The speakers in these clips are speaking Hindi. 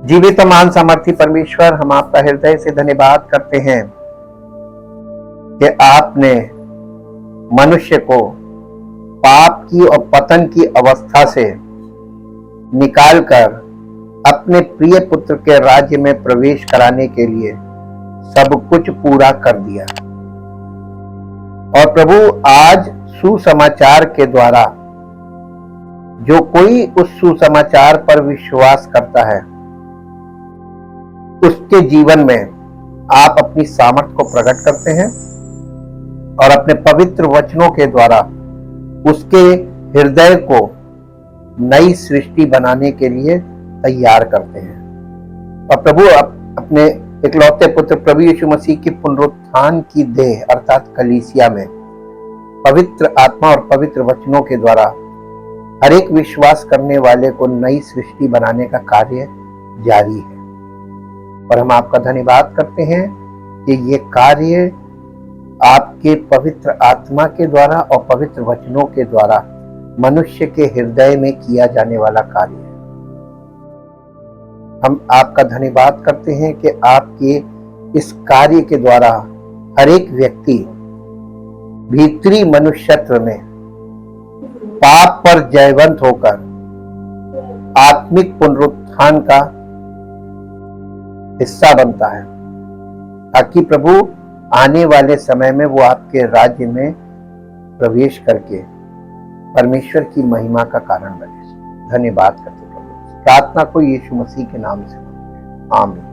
जीवित और महान सामर्थी परमेश्वर, हम आपका हृदय से धन्यवाद करते हैं कि आपने मनुष्य को पाप की और पतन की अवस्था से निकालकर अपने प्रिय पुत्र के राज्य में प्रवेश कराने के लिए सब कुछ पूरा कर दिया। और प्रभु, आज सुसमाचार के द्वारा जो कोई उस सुसमाचार पर विश्वास करता है, उसके जीवन में आप अपनी सामर्थ को प्रकट करते हैं और अपने पवित्र वचनों के द्वारा उसके हृदय को नई सृष्टि बनाने के लिए तैयार करते हैं। और प्रभु, अपने इकलौते पुत्र प्रभु यीशु मसीह की पुनरुत्थान की देह अर्थात कलीसिया में पवित्र आत्मा और पवित्र वचनों के द्वारा हर एक विश्वास करने वाले को नई सृष्टि बनाने का कार्य जारी है। और हम आपका धन्यवाद करते हैं कि ये कार्य आपके पवित्र आत्मा के द्वारा और पवित्र वचनों के द्वारा मनुष्य के हृदय में किया जाने वाला कार्य है। हम आपका धन्यवाद करते हैं कि आपके इस कार्य के द्वारा हर एक व्यक्ति भीतरी मनुष्यत्व में पाप पर जयवंत होकर आत्मिक पुनरुत्थान का हिस्सा बनता है, ताकि प्रभु आने वाले समय में वो आपके राज्य में प्रवेश करके परमेश्वर की महिमा का कारण बने। धन्यवाद करते प्रभु। प्रार्थना को यीशु मसीह के नाम से, आमीन।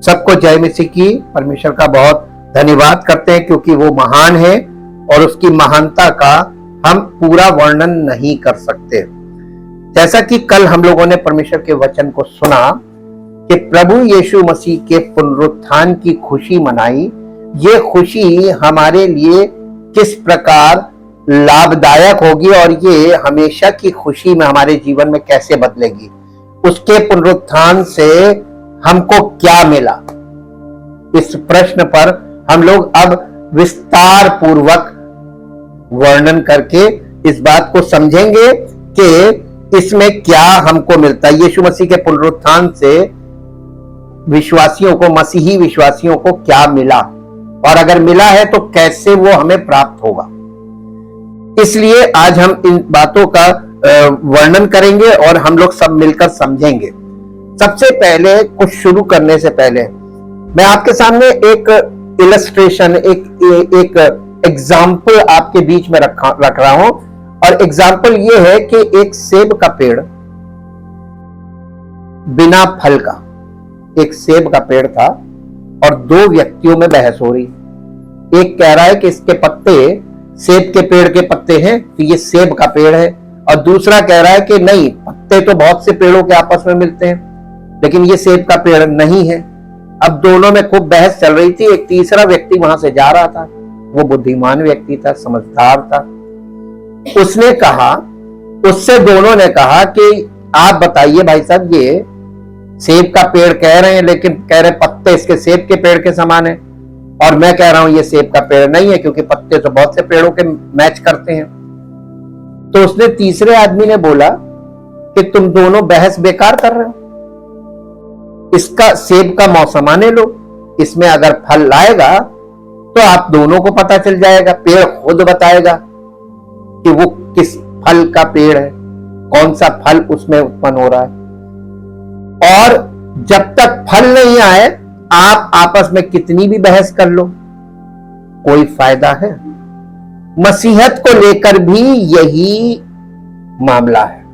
सबको जय मसीह की। परमेश्वर का बहुत धन्यवाद करते हैं क्योंकि वो महान है और उसकी महानता का हम पूरा वर्णन नहीं कर सकते। जैसा कि कल हम लोगों ने परमेश्वर के वचन को सुना कि प्रभु यीशु मसीह के पुनरुत्थान की खुशी मनाई। ये खुशी हमारे लिए किस प्रकार लाभदायक होगी और ये हमेशा की खुशी में हमारे जीवन में कैसे बदलेगी, उसके पुनरुत्थान से हमको क्या मिला, इस प्रश्न पर हम लोग अब विस्तार पूर्वक वर्णन करके इस बात को समझेंगे कि इसमें क्या हमको मिलता है। यीशु मसीह के पुनरुत्थान से विश्वासियों को, मसीही विश्वासियों को क्या मिला और अगर मिला है तो कैसे वो हमें प्राप्त होगा। इसलिए आज हम इन बातों का वर्णन करेंगे और हम लोग सब मिलकर समझेंगे। सबसे पहले, कुछ शुरू करने से पहले मैं आपके सामने एक इलस्ट्रेशन, एक एग्जाम्पल आपके बीच में रख रहा हूं। और एग्जाम्पल ये है कि एक सेब का पेड़ बिना फल का, एक सेब का पेड़ था और दो व्यक्तियों में बहस हो रही। एक कह रहा है कि इसके पत्ते सेब के पेड़ के पत्ते हैं तो ये सेब का पेड़ है, और दूसरा कह रहा है कि नहीं, पत्ते तो बहुत से पेड़ों के आपस में मिलते हैं लेकिन ये सेब का पेड़ नहीं है। अब दोनों में खूब बहस चल रही थी। एक तीसरा व्यक्ति वहां से जा रहा था, वो बुद्धिमान व्यक्ति था, समझदार था। उसने कहा, उससे दोनों ने कहा कि आप बताइए भाई साहब, ये सेब का पेड़ कह रहे हैं लेकिन कह रहे पत्ते इसके सेब के पेड़ के समान है, और मैं कह रहा हूं ये सेब का पेड़ नहीं है क्योंकि पत्ते तो बहुत से पेड़ों के मैच करते हैं। तो उसने तीसरे आदमी ने बोला कि तुम दोनों बहस बेकार कर रहे हो, इसका सेब का मौसम आने लो, इसमें अगर फल लाएगा तो आप दोनों को पता चल जाएगा, पेड़ खुद बताएगा कि वो किस फल का पेड़ है, कौन सा फल उसमें उत्पन्न हो रहा है। और जब तक फल नहीं आए आप आपस में कितनी भी बहस कर लो, कोई फायदा है। मसीहत को लेकर भी यही मामला है।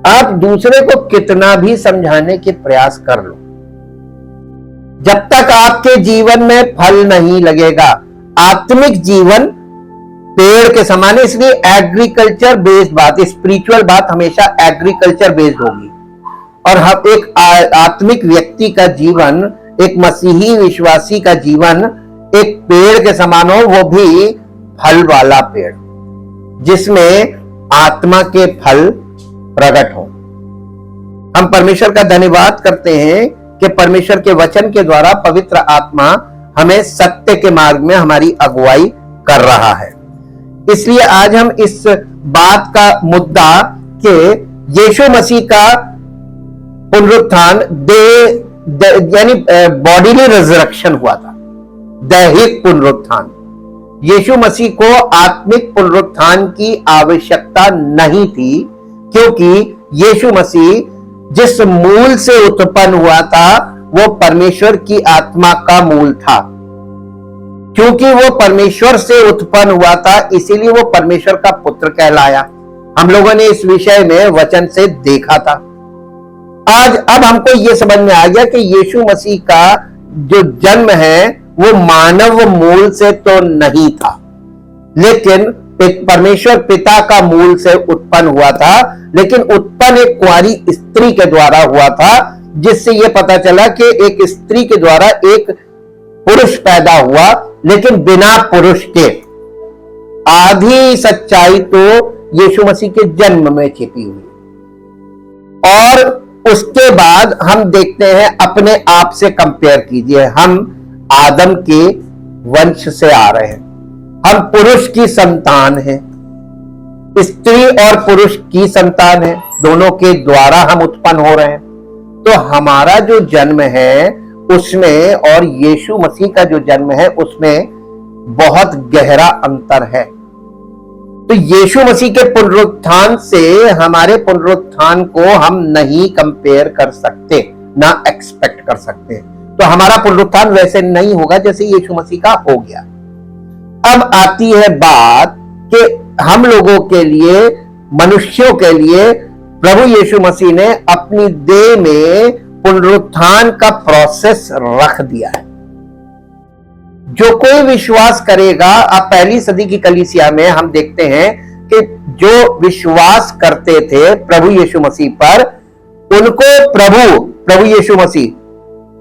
आप दूसरे को कितना भी समझाने के प्रयास कर लो, जब तक आपके जीवन में फल नहीं लगेगा, आत्मिक जीवन पेड़ के समान है। इसलिए एग्रीकल्चर बेस्ड बात, स्पिरिचुअल बात हमेशा एग्रीकल्चर बेस्ड होगी। और हम एक आत्मिक व्यक्ति का जीवन, एक मसीही विश्वासी का जीवन एक पेड़ के समान हो, वो भी फल वाला पेड़ जिसमें आत्मा के फल प्रकट हो। हम परमेश्वर का धन्यवाद करते हैं कि परमेश्वर के वचन के द्वारा पवित्र आत्मा हमें सत्य के मार्ग में हमारी अगुवाई कर रहा है। इसलिए आज हम इस बात का मुद्दा कि यीशु मसीह का पुनरुत्थान यानी बॉडीली रिजरेक्शन हुआ था, दैहिक पुनरुत्थान। यीशु मसीह को आत्मिक पुनरुत्थान की आवश्यकता नहीं थी, क्योंकि यीशु मसीह जिस मूल से उत्पन्न हुआ था वो परमेश्वर की आत्मा का मूल था। क्योंकि वो परमेश्वर से उत्पन्न हुआ था, इसीलिए वो परमेश्वर का पुत्र कहलाया। हम लोगों ने इस विषय में वचन से देखा था। अब हमको ये समझ में आ गया कि यीशु मसीह का जो जन्म है वो मानव मूल से तो नहीं था, लेकिन परमेश्वर पिता का मूल से उत्पन्न हुआ था, लेकिन उत्पन्न एक कुंवारी स्त्री के द्वारा हुआ था, जिससे यह पता चला कि एक स्त्री के द्वारा एक पुरुष पैदा हुआ, लेकिन बिना पुरुष के। आधी सच्चाई तो यीशु मसीह के जन्म में छिपी हुई। और उसके बाद हम देखते हैं, अपने आप से कंपेयर कीजिए, हम आदम के वंश से आ रहे हैं, हम पुरुष की संतान हैं, स्त्री और पुरुष की संतान है, दोनों के द्वारा हम उत्पन्न हो रहे हैं। तो हमारा जो जन्म है उसमें और यीशु मसीह का जो जन्म है उसमें बहुत गहरा अंतर है। तो यीशु मसीह के पुनरुत्थान से हमारे पुनरुत्थान को हम नहीं कंपेयर कर सकते, ना एक्सपेक्ट कर सकते। तो हमारा पुनरुत्थान वैसे नहीं होगा जैसे यीशु मसीह का हो गया। अब आती है बात कि हम लोगों के लिए, मनुष्यों के लिए प्रभु यीशु मसीह ने अपनी देह में पुनरुत्थान का प्रोसेस रख दिया है। जो कोई विश्वास करेगा, अब पहली सदी की कलीसिया में हम देखते हैं कि जो विश्वास करते थे प्रभु यीशु मसीह पर, उनको प्रभु यीशु मसीह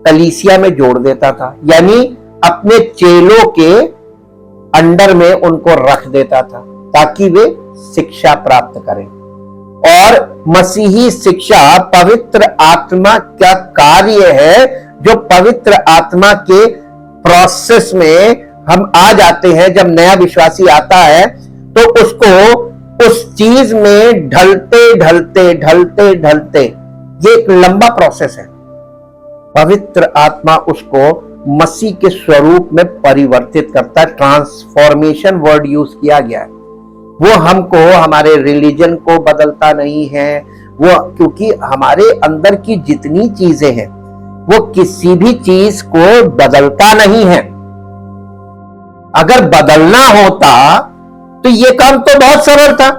कलीसिया में जोड़ देता था, यानी अपने चेलों के अंडर में उनको रख देता था ताकि वे शिक्षा प्राप्त करें। और मसीही शिक्षा पवित्र आत्मा का कार्य है, जो पवित्र आत्मा के प्रोसेस में हम आ जाते हैं। जब नया विश्वासी आता है तो उसको उस चीज में ढलते ढलते ढलते ढलते, ये एक लंबा प्रोसेस है। पवित्र आत्मा उसको मसीह के स्वरूप में परिवर्तित करता है। ट्रांसफॉर्मेशन वर्ड यूज किया गया है। वो हमको, हमारे रिलीजन को बदलता नहीं है वो, क्योंकि हमारे अंदर की जितनी चीजें हैं वो किसी भी चीज को बदलता नहीं है। अगर बदलना होता तो ये काम तो बहुत सरल था,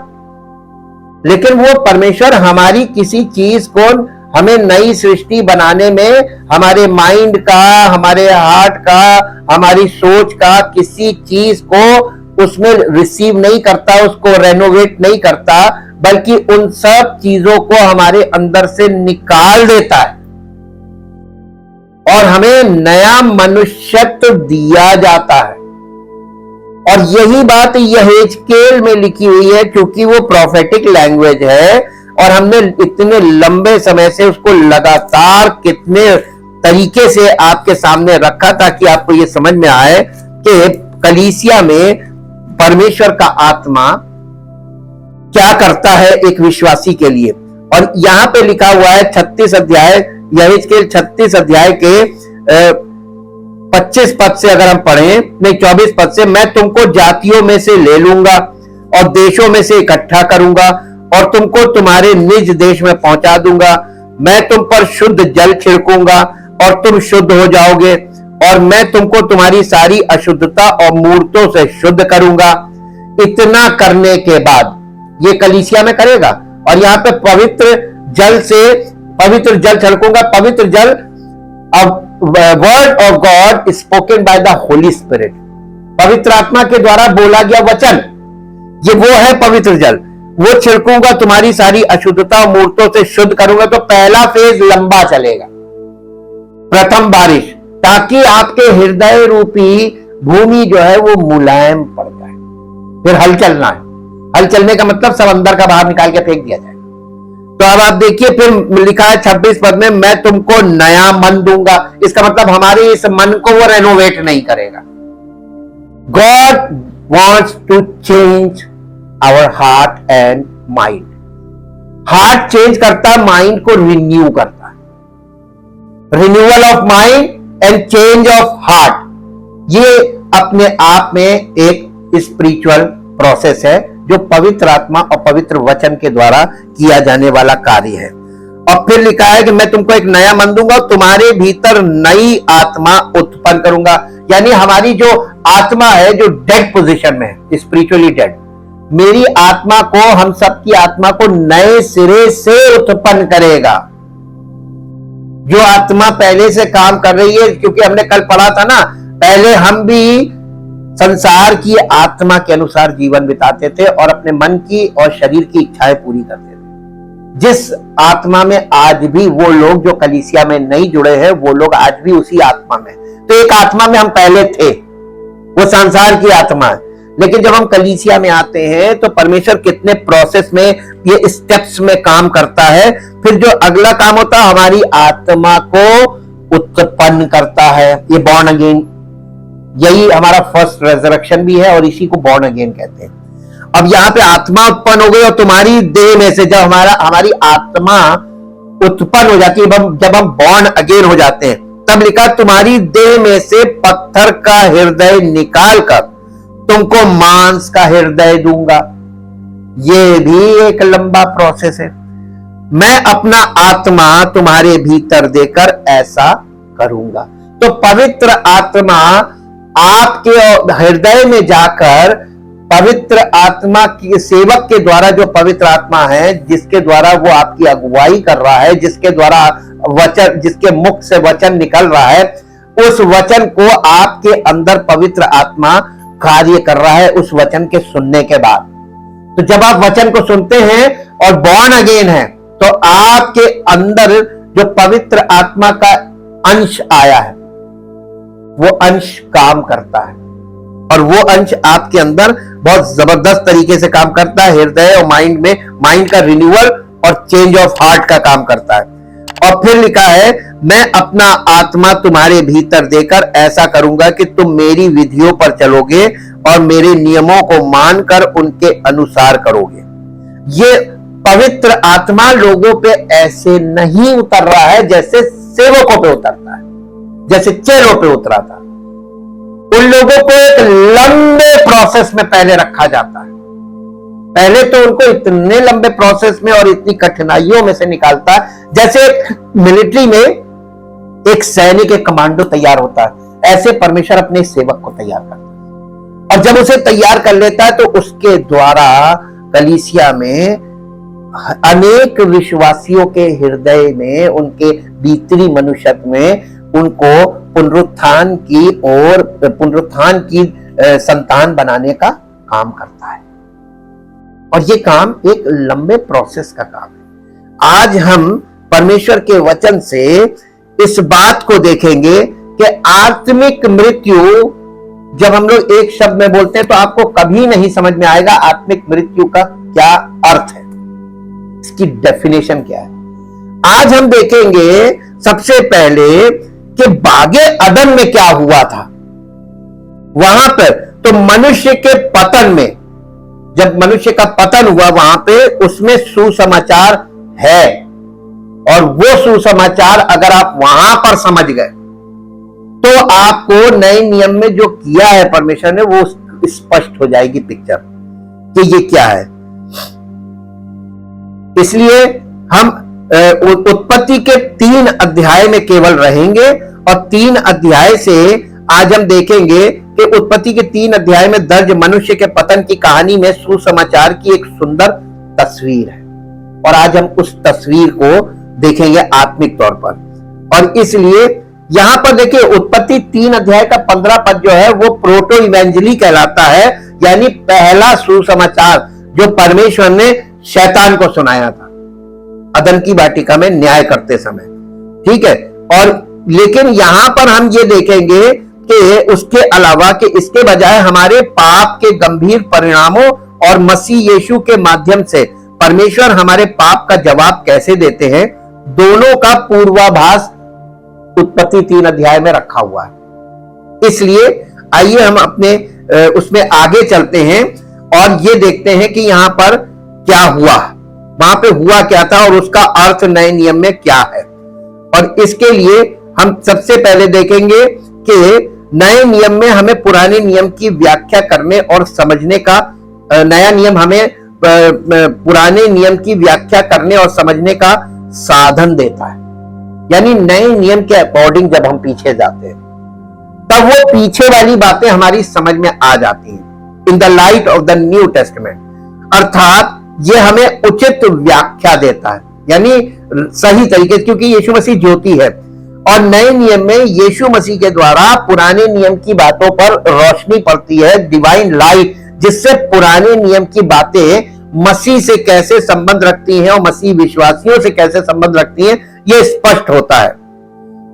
लेकिन वो परमेश्वर हमारी किसी चीज को, हमें नई सृष्टि बनाने में हमारे माइंड का, हमारे हार्ट का, हमारी सोच का किसी चीज को उसमें रिसीव नहीं करता, उसको रेनोवेट नहीं करता, बल्कि उन सब चीजों को हमारे अंदर से निकाल देता है और हमें नया मनुष्यत्व दिया जाता है। और यही बात यहेजकेल में लिखी हुई है, क्योंकि वो प्रोफेटिक लैंग्वेज है और हमने इतने लंबे समय से उसको लगातार कितने तरीके से आपके सामने रखा ताकि आपको ये समझ में आए कि कलीसिया में परमेश्वर का आत्मा क्या करता है एक विश्वासी के लिए। और यहां पे लिखा हुआ है 36 अध्याय, यहेजकेल 36 अध्याय के 25 पद से अगर हम पढ़ें, नहीं 24 पद से, मैं तुमको जातियों में से ले लूंगा और देशों में से इकट्ठा करूंगा और तुमको तुम्हारे निज देश में पहुंचा दूंगा। मैं तुम पर शुद्ध जल छिड़कूंगा और तुम शुद्ध हो जाओगे, और मैं तुमको तुम्हारी सारी अशुद्धता और मूर्तों से शुद्ध करूंगा। इतना करने के बाद ये कलीसिया में करेगा। और यहां पे पवित्र जल छिड़कूंगा। पवित्र जल, word of God spoken by the Holi spirit, पवित्र आत्मा के द्वारा बोला गया वचन, ये वो है पवित्र जल। वो छिड़कूंगा, तुम्हारी सारी अशुद्धता मूर्तों से शुद्ध करूंगा। तो पहला फेज लंबा चलेगा, प्रथम बारिश, ताकि आपके हृदय रूपी भूमि जो है वो मुलायम पड़ जाए। फिर हल चलना है। हल चलने का मतलब सब अंदर का बाहर निकाल के फेंक दिया जाए। तो अब आप देखिए, फिर लिखा है 26 पद में, मैं तुमको नया मन दूंगा। इसका मतलब हमारे इस मन को वो रेनोवेट नहीं करेगा। God wants to change our heart and mind. Heart change करता है, माइंड को रिन्यू करता है। Renewal of mind and change of heart, ये अपने आप में एक स्पिरिचुअल प्रोसेस है जो पवित्र आत्मा और पवित्र वचन के द्वारा किया जाने वाला कार्य है। और फिर लिखा है कि मैं तुमको एक नया मन दूंगा, तुम्हारे भीतर नई आत्मा उत्पन्न करूंगा। यानी हमारी जो आत्मा है जो डेड पोजीशन में है, स्पिरिचुअली डेड, मेरी आत्मा को, हम सबकी आत्मा को नए सिरे से उत्पन्न करेगा। जो आत्मा पहले से काम कर रही है, क्योंकि हमने कल पढ़ा था ना, पहले हम भी संसार की आत्मा के अनुसार जीवन बिताते थे और अपने मन की और शरीर की इच्छाएं पूरी करते थे। जिस आत्मा में आज भी वो लोग जो कलीसिया में नहीं जुड़े हैं, वो लोग आज भी उसी आत्मा में। तो एक आत्मा में हम पहले थे, वो संसार की आत्मा है। लेकिन जब हम कलीसिया में आते हैं तो परमेश्वर कितने प्रोसेस में, ये स्टेप्स में काम करता है। फिर जो अगला काम होता है, हमारी आत्मा को उत्पन्न करता है, ये बॉर्न अगेन। यही हमारा फर्स्ट रेजरेक्शन भी है और इसी को बॉर्न अगेन कहते हैं। अब यहां पे आत्मा उत्पन्न हो गई और तुम्हारी देह में से जब हमारी आत्मा उत्पन्न हो जाती है, जब हम बॉर्न अगेन हो जाते हैं, तब लिखा तुम्हारी देह में से पत्थर का हृदय निकालकर तुमको मांस का हृदय दूंगा। ये भी एक लंबा प्रोसेस है। मैं अपना आत्मा तुम्हारे भीतर देकर ऐसा करूंगा। तो पवित्र आत्मा आपके हृदय में जाकर, पवित्र आत्मा के सेवक के द्वारा, जो पवित्र आत्मा है जिसके द्वारा वो आपकी अगुवाई कर रहा है, जिसके द्वारा वचन, जिसके मुख से वचन निकल रहा है, उस वचन को आपके अंदर पवित्र आत्मा कार्य कर रहा है उस वचन के सुनने के बाद। तो जब आप वचन को सुनते हैं और बॉर्न अगेन है, तो आपके अंदर जो पवित्र आत्मा का अंश आया है, वो अंश काम करता है और वो अंश आपके अंदर बहुत जबरदस्त तरीके से काम करता है। हृदय और माइंड में, माइंड का रिन्यूअल और चेंज ऑफ हार्ट का काम करता है। और फिर लिखा है, मैं अपना आत्मा तुम्हारे भीतर देकर ऐसा करूंगा कि तुम मेरी विधियों पर चलोगे और मेरे नियमों को मानकर उनके अनुसार करोगे। ये पवित्र आत्मा लोगों पे ऐसे नहीं उतर रहा है जैसे सेवकों पे उतरता है, जैसे चेलों पे उतरा था। उन लोगों को एक लंबे प्रोसेस में पहले रखा जाता है। पहले तो उनको इतने लंबे प्रोसेस में और इतनी कठिनाइयों में से निकालता है, जैसे मिलिट्री में एक सैनिक, एक कमांडो तैयार होता है, ऐसे परमेश्वर अपने सेवक को तैयार करता है। और जब उसे तैयार कर लेता है तो उसके द्वारा कलीसिया में अनेक विश्वासियों के हृदय में, उनके भीतरी मनुष्यत्व में, उनको पुनरुत्थान की संतान बनाने का काम करता है। और ये काम एक लंबे प्रोसेस का काम है। आज हम परमेश्वर के वचन से इस बात को देखेंगे कि आत्मिक मृत्यु, जब हम लोग एक शब्द में बोलते हैं तो आपको कभी नहीं समझ में आएगा आत्मिक मृत्यु का क्या अर्थ है, इसकी डेफिनेशन क्या है। आज हम देखेंगे सबसे पहले कि बागे अदन में क्या हुआ था। वहां पर तो मनुष्य के पतन में, जब मनुष्य का पतन हुआ, वहां पे उसमें सुसमाचार है। और वो सुसमाचार अगर आप वहां पर समझ गए तो आपको नए नियम में जो किया है परमेश्वर ने, वो स्पष्ट हो जाएगी पिक्चर कि ये क्या है। इसलिए हम उत्पत्ति के 3 अध्याय में केवल रहेंगे और 3 अध्याय से आज हम देखेंगे कि उत्पत्ति के 3 अध्याय में दर्ज मनुष्य के पतन की कहानी में सुसमाचार की एक सुंदर तस्वीर है। और आज हम उस तस्वीर को देखेंगे आत्मिक तौर पर। और इसलिए यहां पर देखिए, उत्पत्ति 3 अध्याय का 15 पद जो है वो प्रोटो इवेंजली कहलाता है, यानी पहला सुसमाचार जो परमेश्वर ने शैतान को सुनाया था अदन की वाटिका में न्याय करते समय। ठीक है। और लेकिन यहां पर हम ये देखेंगे कि उसके अलावा कि इसके बजाय हमारे पाप के गंभीर परिणामों और मसीह यीशु के माध्यम से परमेश्वर हमारे पाप का जवाब कैसे देते हैं, दोनों का पूर्वाभास उत्पत्ति 3 अध्याय में रखा हुआ है। इसलिए आइए हम अपने उसमें आगे चलते हैं और ये देखते हैं कि यहां पर क्या हुआ, वहां पे हुआ क्या था और उसका अर्थ नए नियम में क्या है। और इसके लिए हम सबसे पहले देखेंगे कि नए नियम में हमें पुराने नियम की व्याख्या करने और समझने का, नया नियम हमें पुराने नियम की व्याख्या करने और समझने का साधन देता है। यानी नए नियम के अकॉर्डिंग जब हम पीछे जाते हैं तब वो पीछे वाली बातें हमारी समझ में आ जाती हैं in the light of the new testament, अर्थात ये हमें उचित व्याख्या देता है, यानी सही तरीके से, क्योंकि यीशु मसीह ज्योति है और नए नियम में यीशु मसीह के द्वारा पुराने नियम की बातों पर रोशनी पड़ती है, डिवाइन लाइट, जिससे पुराने नियम की बातें मसीह से कैसे संबंध रखती हैं और मसीह विश्वासियों से कैसे संबंध रखती हैं, यह स्पष्ट होता है।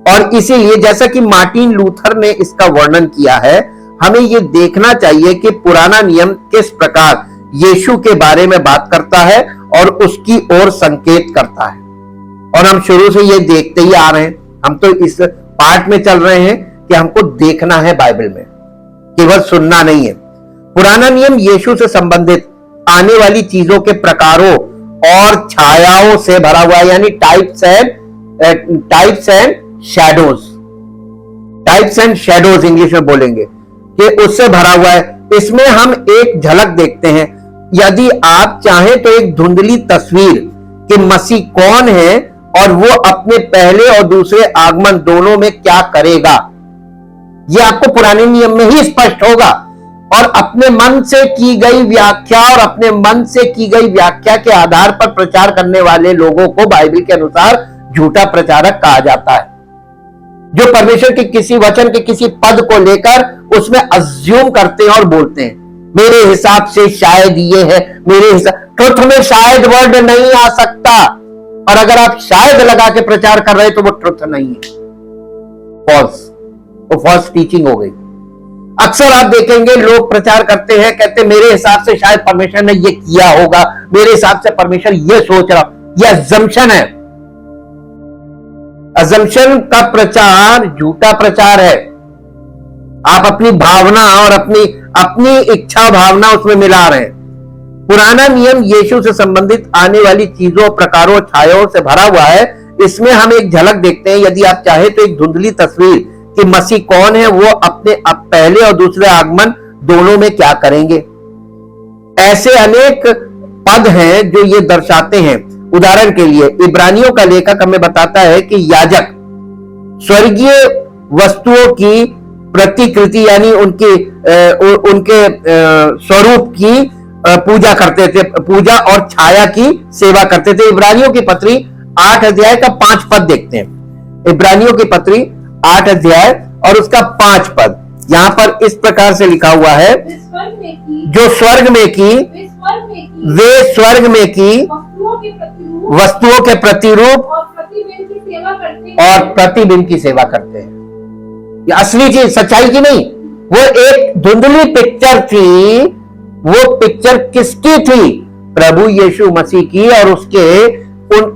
और इसीलिए जैसा कि मार्टिन लूथर ने इसका वर्णन किया है, हमें यह देखना चाहिए कि पुराना नियम किस प्रकार यीशु के बारे में बात करता है और उसकी ओर संकेत करता है। और हम शुरू से ये देखते ही आ रहे हैं, हम तो इस पार्ट में चल रहे हैं कि हमको देखना है बाइबल में, केवल सुनना नहीं है। पुराना नियम यीशु से संबंधित आने वाली चीजों के प्रकारों और छायाओं से भरा हुआ है, यानी टाइप्स एंड शैडोज इंग्लिश में बोलेंगे कि उससे भरा हुआ है। इसमें हम एक झलक देखते हैं। यदि आप चाहें तो एक धुंधली तस्वीर कि मसीह कौन है और वो अपने पहले और दूसरे आगमन दोनों में क्या करेगा, यह आपको पुराने नियम में ही स्पष्ट होगा। और अपने मन से की गई व्याख्या और अपने मन से की गई व्याख्या के आधार पर प्रचार करने वाले लोगों को बाइबल के अनुसार झूठा प्रचारक कहा जाता है, जो परमेश्वर के किसी वचन के किसी पद को लेकर उसमें अज्यूम करते हैं और बोलते हैं मेरे हिसाब से शायद ये है, मेरे हिसाब, ट्रुथ में शायद वर्ड नहीं आ सकता, और अगर आप शायद लगा के प्रचार कर रहे तो वो ट्रुथ नहीं है, फॉल्स, वो फॉल्स टीचिंग हो गई। अक्सर आप देखेंगे लोग प्रचार करते हैं, कहते मेरे हिसाब से शायद परमेश्वर ने ये किया होगा, मेरे हिसाब से परमेश्वर ये सोच रहा, ये अजम्पशन है। अजम्पशन का प्रचार झूठा प्रचार है। आप अपनी भावना और अपनी इच्छा भावना उसमें मिला रहे हैं। पुराना नियम यीशु से संबंधित आने वाली चीजों, प्रकारों, छायाओं से भरा हुआ है। इसमें हम एक झलक देखते हैं, यदि आप चाहें तो एक धुंधली तस्वीर कि मसीह कौन है, वो अपने पहले और दूसरे आगमन दोनों में क्या करेंगे। ऐसे अनेक पद हैं जो ये दर्शाते हैं। उदाहरण के लिए इब्रानियों का लेखक हमें बताता है कि याजक स्वर्गीय वस्तुओं की प्रतिकृति यानी उनके स्वरूप की पूजा करते थे, पूजा और छाया की सेवा करते थे। इब्रानियों की पत्री 8 अध्याय का 5 पद देखते हैं। इब्रानियों की पत्री 8 अध्याय और उसका 5 पद यहां पर इस प्रकार से लिखा हुआ है, जो स्वर्ग में की वे स्वर्ग में की वस्तुओं के प्रतिरूप और प्रतिबिंब की सेवा करते हैं। ये असली चीज, सच्चाई की नहीं, वो एक धुंधली पिक्चर थी। वो पिक्चर किसकी थी? प्रभु यीशु मसीह की और उसके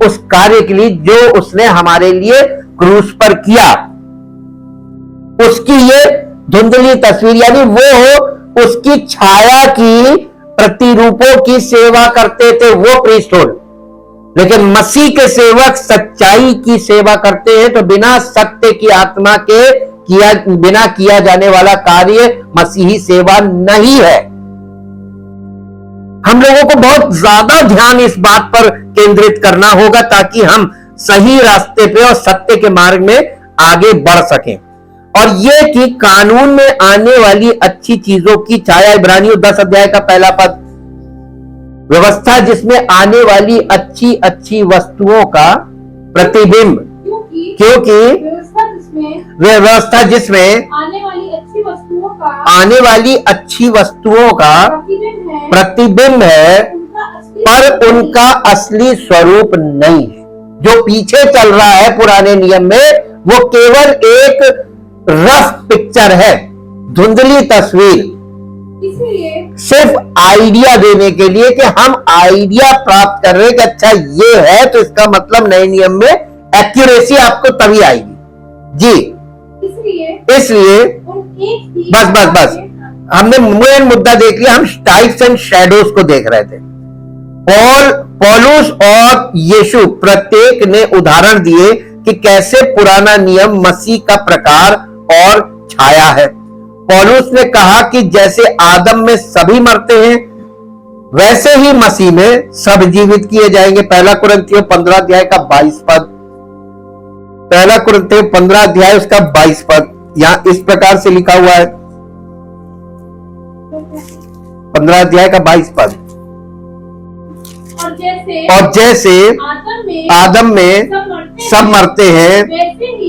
उस कार्य के लिए जो उसने हमारे लिए क्रूस पर किया, उसकी ये धुंधली तस्वीर, यानी वो उसकी छाया की प्रतिरूपों की सेवा करते थे, वो प्रीस्टहुड। लेकिन मसीह के सेवक सच्चाई की सेवा करते हैं, तो बिना सत्य की आत्मा के बिना किया जाने वाला कार्य मसीही सेवा नहीं है। हम लोगों को बहुत ज्यादा ध्यान इस बात पर केंद्रित करना होगा ताकि हम सही रास्ते पे और सत्य के मार्ग में आगे बढ़ सकें। और ये कि कानून में आने वाली अच्छी चीजों की छाया, इब्रानियों 10 अध्याय का पहला पद, व्यवस्था जिसमें आने वाली अच्छी वस्तुओं का प्रतिबिंब, क्योंकि व्यवस्था जिसमें आने वाली अच्छी वस्तुओं का प्रतिबिंब है, पर उनका असली स्वरूप नहीं है। जो पीछे चल रहा है पुराने नियम में, वो केवल एक रफ पिक्चर है, धुंधली तस्वीर, सिर्फ आइडिया देने के लिए कि हम आइडिया प्राप्त कर रहे हैं कि अच्छा ये है, तो इसका मतलब नए नियम में एक्यूरेसी आपको तभी आएगी जी। इसलिए बस हमने मेन मुद्दा देख लिया, हम टाइप्स एंड शैडोज को देख रहे थे। पौलुस और यीशु प्रत्येक ने उदाहरण दिए कि कैसे पुराना नियम मसीह का प्रकार और छाया है। पौलुस ने कहा कि जैसे आदम में सभी मरते हैं वैसे ही मसीह में सब जीवित किए जाएंगे। पहला कुरिन्थियों 15 अध्याय का 22 पद, पहला कुरिन्थियों 15 अध्याय उसका 22 पद यहां इस प्रकार से लिखा हुआ है। 15 अध्याय का 22 पद, और जैसे आदम में सब मरते हैं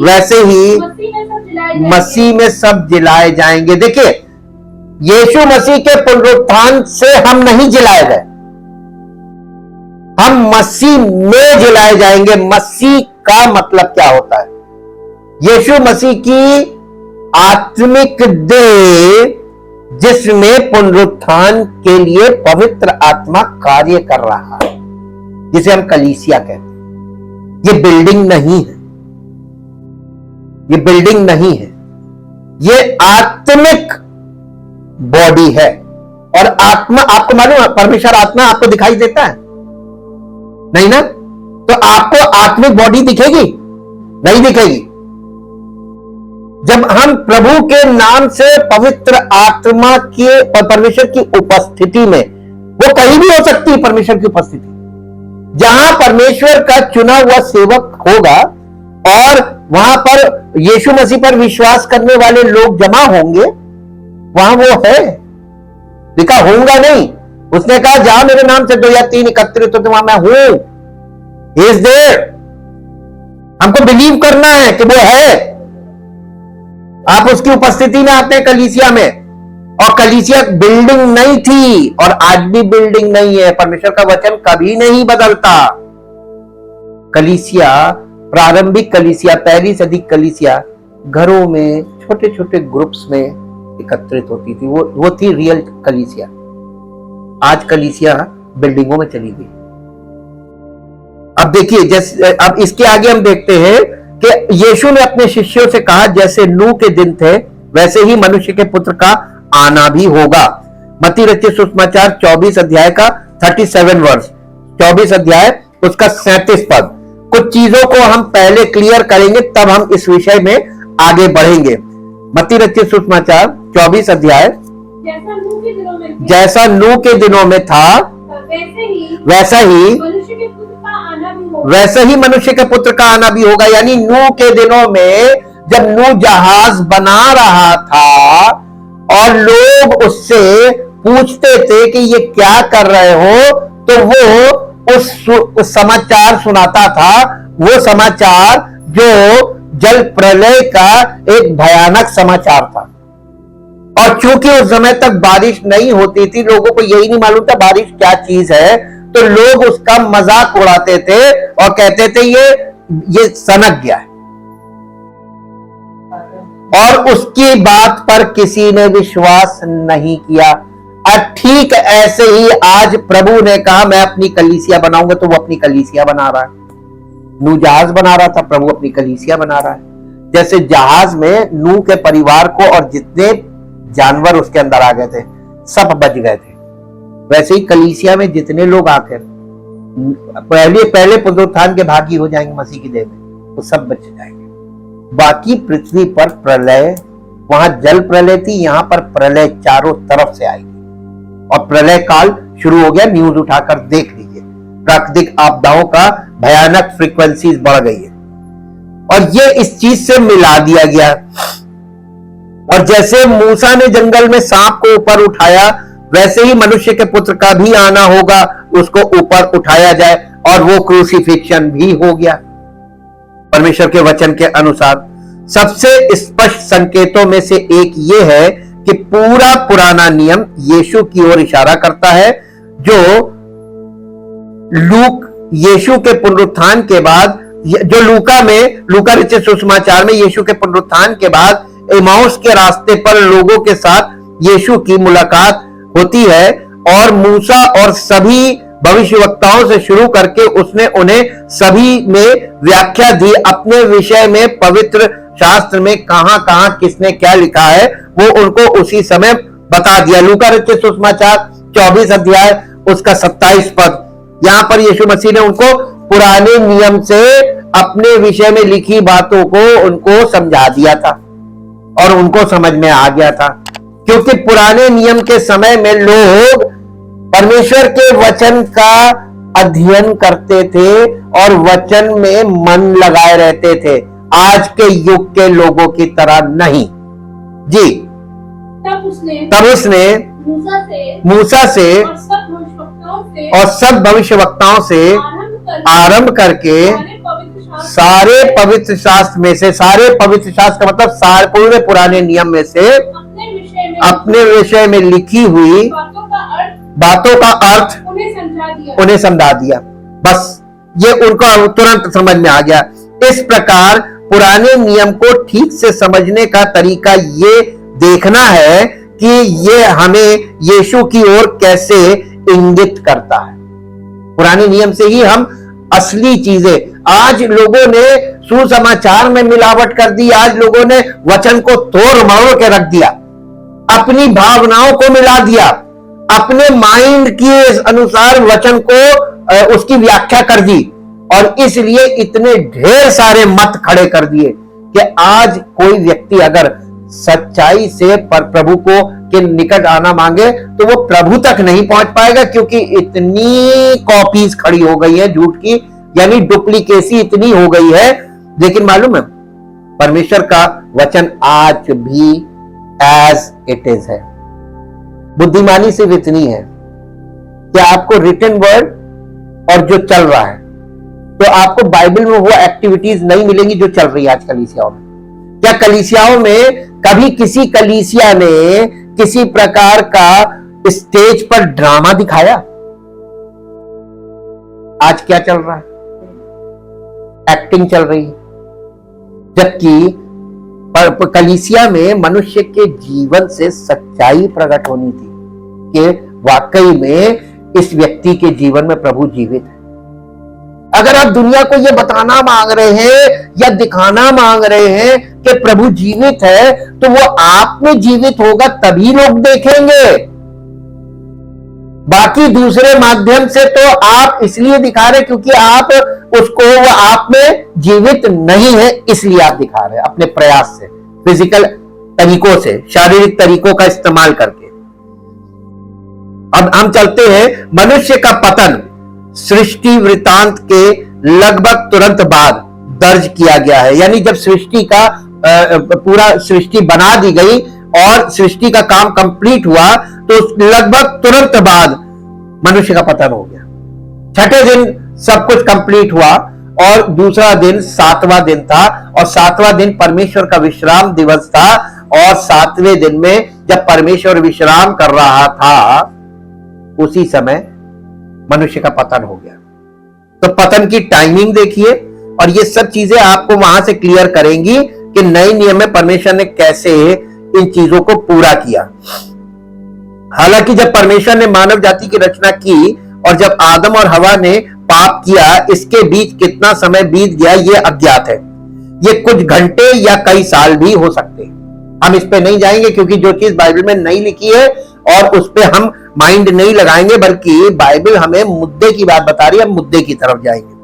वैसे ही मसीह में सब जिलाए जाएंगे। देखिए, यीशु मसीह के पुनरुत्थान से हम नहीं जिलाए गए, हम मसीह में जिलाए जाएंगे। मसीह का मतलब क्या होता है? यीशु मसीह की आत्मिक देह जिसमें पुनरुत्थान के लिए पवित्र आत्मा कार्य कर रहा है, जिसे हम कलीसिया कहते हैं। ये बिल्डिंग नहीं है, ये बिल्डिंग नहीं है, ये आत्मिक बॉडी है। और आत्मा, आपको मालूम है परमेश्वर आत्मा आपको दिखाई देता है? नहीं ना? तो आपको आत्मिक बॉडी दिखेगी? नहीं दिखेगी। जब हम प्रभु के नाम से पवित्र आत्मा के परमेश्वर की उपस्थिति में, वो कहीं भी हो सकती है परमेश्वर की उपस्थिति, जहां परमेश्वर का चुना हुआ सेवक होगा और वहां पर यीशु मसीह पर विश्वास करने वाले लोग जमा होंगे, वहां वो है। लिखा होगा नहीं, उसने कहा जहां मेरे नाम से 2 या 3 एकत्रित होते वहां मैं हूं। He is there. हमको बिलीव करना है कि वो है। आप उसकी उपस्थिति में आते हैं कलीसिया में, और कलीसिया बिल्डिंग नहीं थी और आज भी बिल्डिंग नहीं है। परमेश्वर का वचन कभी नहीं बदलता। कलीसिया, प्रारंभिक कलीसिया, पहली सदी कलीसिया घरों में छोटे छोटे ग्रुप्स में एकत्रित होती थी। वो थी रियल कलीसिया। आज कलीसिया बिल्डिंगों में चली गई। अब देखिए, जैसे अब इसके आगे हम देखते हैं कि यीशु ने अपने शिष्यों से कहा जैसे नूह के दिन थे वैसे ही मनुष्य के पुत्र का आना भी होगा। मत्ती रचित सुसमाचार 24 अध्याय का 37 वर्ष, 24 अध्याय उसका 37 पद। कुछ चीजों को हम पहले क्लियर करेंगे, तब हम इस विषय में आगे बढ़ेंगे। मत्ती रचित सुसमाचार 24 अध्याय, जैसा नूह के दिनों में था वैसा ही मनुष्य के पुत्र का आना भी होगा। यानी नूह के दिनों में जब नूह जहाज बना रहा था और लोग उससे पूछते थे कि ये क्या कर रहे हो, तो वो उस समाचार सुनाता था। वो समाचार जो जल प्रलय का एक भयानक समाचार था। और चूंकि उस समय तक बारिश नहीं होती थी, लोगों को यही नहीं मालूम था बारिश क्या चीज है, तो लोग उसका मजाक उड़ाते थे और कहते थे ये सनक गया है। और उसकी बात पर किसी ने विश्वास नहीं किया। और ठीक ऐसे ही आज प्रभु ने कहा मैं अपनी कलीसिया बनाऊंगा, तो वो अपनी कलीसिया बना रहा है। नूह जहाज बना रहा था, प्रभु अपनी कलीसिया बना रहा है। जैसे जहाज में नूह के परिवार को और जितने जानवर उसके अंदर आ गए थे सब बच गए थे, वैसे ही कलीसिया में जितने लोग आकर पहले पुनरुत्थान के भागी हो जाएंगे मसीह की देह में, वो सब बच जाएंगे। बाकी पृथ्वी पर प्रलय, वहां जल प्रलय थी, यहां पर प्रलय चारों तरफ से आएगी और प्रलय काल शुरू हो गया। न्यूज उठाकर देख लीजिए, प्राकृतिक आपदाओं का भयानक फ्रीक्वेंसी बढ़ गई है और ये इस चीज से मिला दिया गया। और जैसे मूसा ने जंगल में सांप को ऊपर उठाया, वैसे ही मनुष्य के पुत्र का भी आना होगा, उसको ऊपर उठाया जाए। और वो क्रूसिफिक्शन भी हो गया परमेश्वर के वचन के अनुसार। सबसे स्पष्ट संकेतों में से एक ये है कि पूरा पुराना नियम यीशु की ओर इशारा करता है, जो यीशु के पुनरुत्थान के बाद, जो लूका रचित सुसमाचार में यीशु के पुनरुत्थान के बाद इमाउस के रास्ते पर लोगों के साथ यीशु की मुलाकात होती है और मूसा और सभी भविष्यवक्ताओं से शुरू करके उसने उन्हें सभी में व्याख्या दी। अपने विषय में पवित्र शास्त्र में कहां कहां किसने क्या लिखा है वो उनको उसी समय बता दिया। लूका रचित सुसमाचार 24 अध्याय उसका 27 पद, यहां पर यीशु मसीह ने उनको पुराने नियम से अपने विषय में लिखी बातों को उनको समझा दिया था और उनको समझ में आ गया था, क्योंकि पुराने नियम के समय में लोग परमेश्वर के वचन का अध्ययन करते थे और वचन में मन लगाए रहते थे, आज के युग के लोगों की तरह नहीं जी। तब उसने मूसा से और सब भविष्यवक्ताओं से आरंभ करके सारे पवित्र शास्त्र में से, सारे पवित्र शास्त्र का मतलब सारे पूरे पुराने नियम में से अपने विषय में लिखी हुई बातों का अर्थ उन्हें समझा दिया। बस ये उनको तुरंत समझ में आ गया। इस प्रकार पुराने नियम को ठीक से समझने का तरीका ये देखना है कि ये हमें यीशु की ओर कैसे इंगित करता है। पुराने नियम से ही हम असली चीजें, आज लोगों ने सुसमाचार में मिलावट कर दी, आज लोगों ने वचन को तोड़ मरोड़ के रख दिया, अपनी भावनाओं को मिला दिया, अपने माइंड के अनुसार वचन को उसकी व्याख्या कर दी और इसलिए इतने ढेर सारे मत खड़े कर दिए कि आज कोई व्यक्ति अगर सच्चाई से प्रभु को के निकट आना मांगे तो वो प्रभु तक नहीं पहुंच पाएगा, क्योंकि इतनी कॉपीज खड़ी हो गई है झूठ की, यानी डुप्लीकेसी इतनी हो गई है। लेकिन मालूम है परमेश्वर का वचन आज भी एज इट इज है। बुद्धिमानी सिर्फ इतनी है कि आपको रिटन वर्ड और जो चल रहा है, तो आपको बाइबल में वो एक्टिविटीज नहीं मिलेंगी जो चल रही है आज कलीसियाओं में। क्या कलीसियाओं में कभी किसी कलीसिया ने किसी प्रकार का स्टेज पर ड्रामा दिखाया? आज क्या चल रहा है? एक्टिंग चल रही है। जबकि कलीसिया में मनुष्य के जीवन से सच्चाई प्रकट होनी थी कि वाकई में इस व्यक्ति के जीवन में प्रभु जीवित है। अगर आप दुनिया को यह बताना मांग रहे हैं या दिखाना मांग रहे हैं कि प्रभु जीवित है, तो वो आप में जीवित होगा तभी लोग देखेंगे। बाकी दूसरे माध्यम से तो आप इसलिए दिखा रहे क्योंकि आप उसको, वो आप में जीवित नहीं है, इसलिए आप दिखा रहे हैं अपने प्रयास से, फिजिकल तरीकों से, शारीरिक तरीकों का इस्तेमाल करके। अब हम चलते हैं मनुष्य का पतन सृष्टि वृतांत के लगभग तुरंत बाद दर्ज किया गया है। यानी जब सृष्टि का पूरा सृष्टि बना दी गई और सृष्टि का काम कंप्लीट हुआ तो लगभग तुरंत बाद मनुष्य का पतन हो गया। छठे दिन सब कुछ कंप्लीट हुआ और दूसरा दिन 7वां दिन था और 7वां दिन परमेश्वर का विश्राम दिवस था और 7वें दिन में जब परमेश्वर विश्राम कर रहा था उसी समय मनुष्य का पतन हो गया। तो पतन की टाइमिंग देखिए और ये सब चीजें आपको वहां से क्लियर करेंगी कि नए नियम में परमेश्वर ने कैसे इन चीजों को पूरा किया। हालांकि जब परमेश्वर ने मानव जाति की रचना की और जब आदम और हवा ने पाप किया, इसके बीच कितना समय बीत गया ये अज्ञात है। ये कुछ घंटे या कई साल भी हो सकते हैं। हम इस पे नहीं जाएंगे क्योंकि जो चीज बाइबल में नहीं लिखी है और उस पे हम माइंड नहीं लगाएंगे, बल्कि बाइबल हमें मुद्दे की बात बता रही है, हम मुद्दे की तरफ जाएंगे।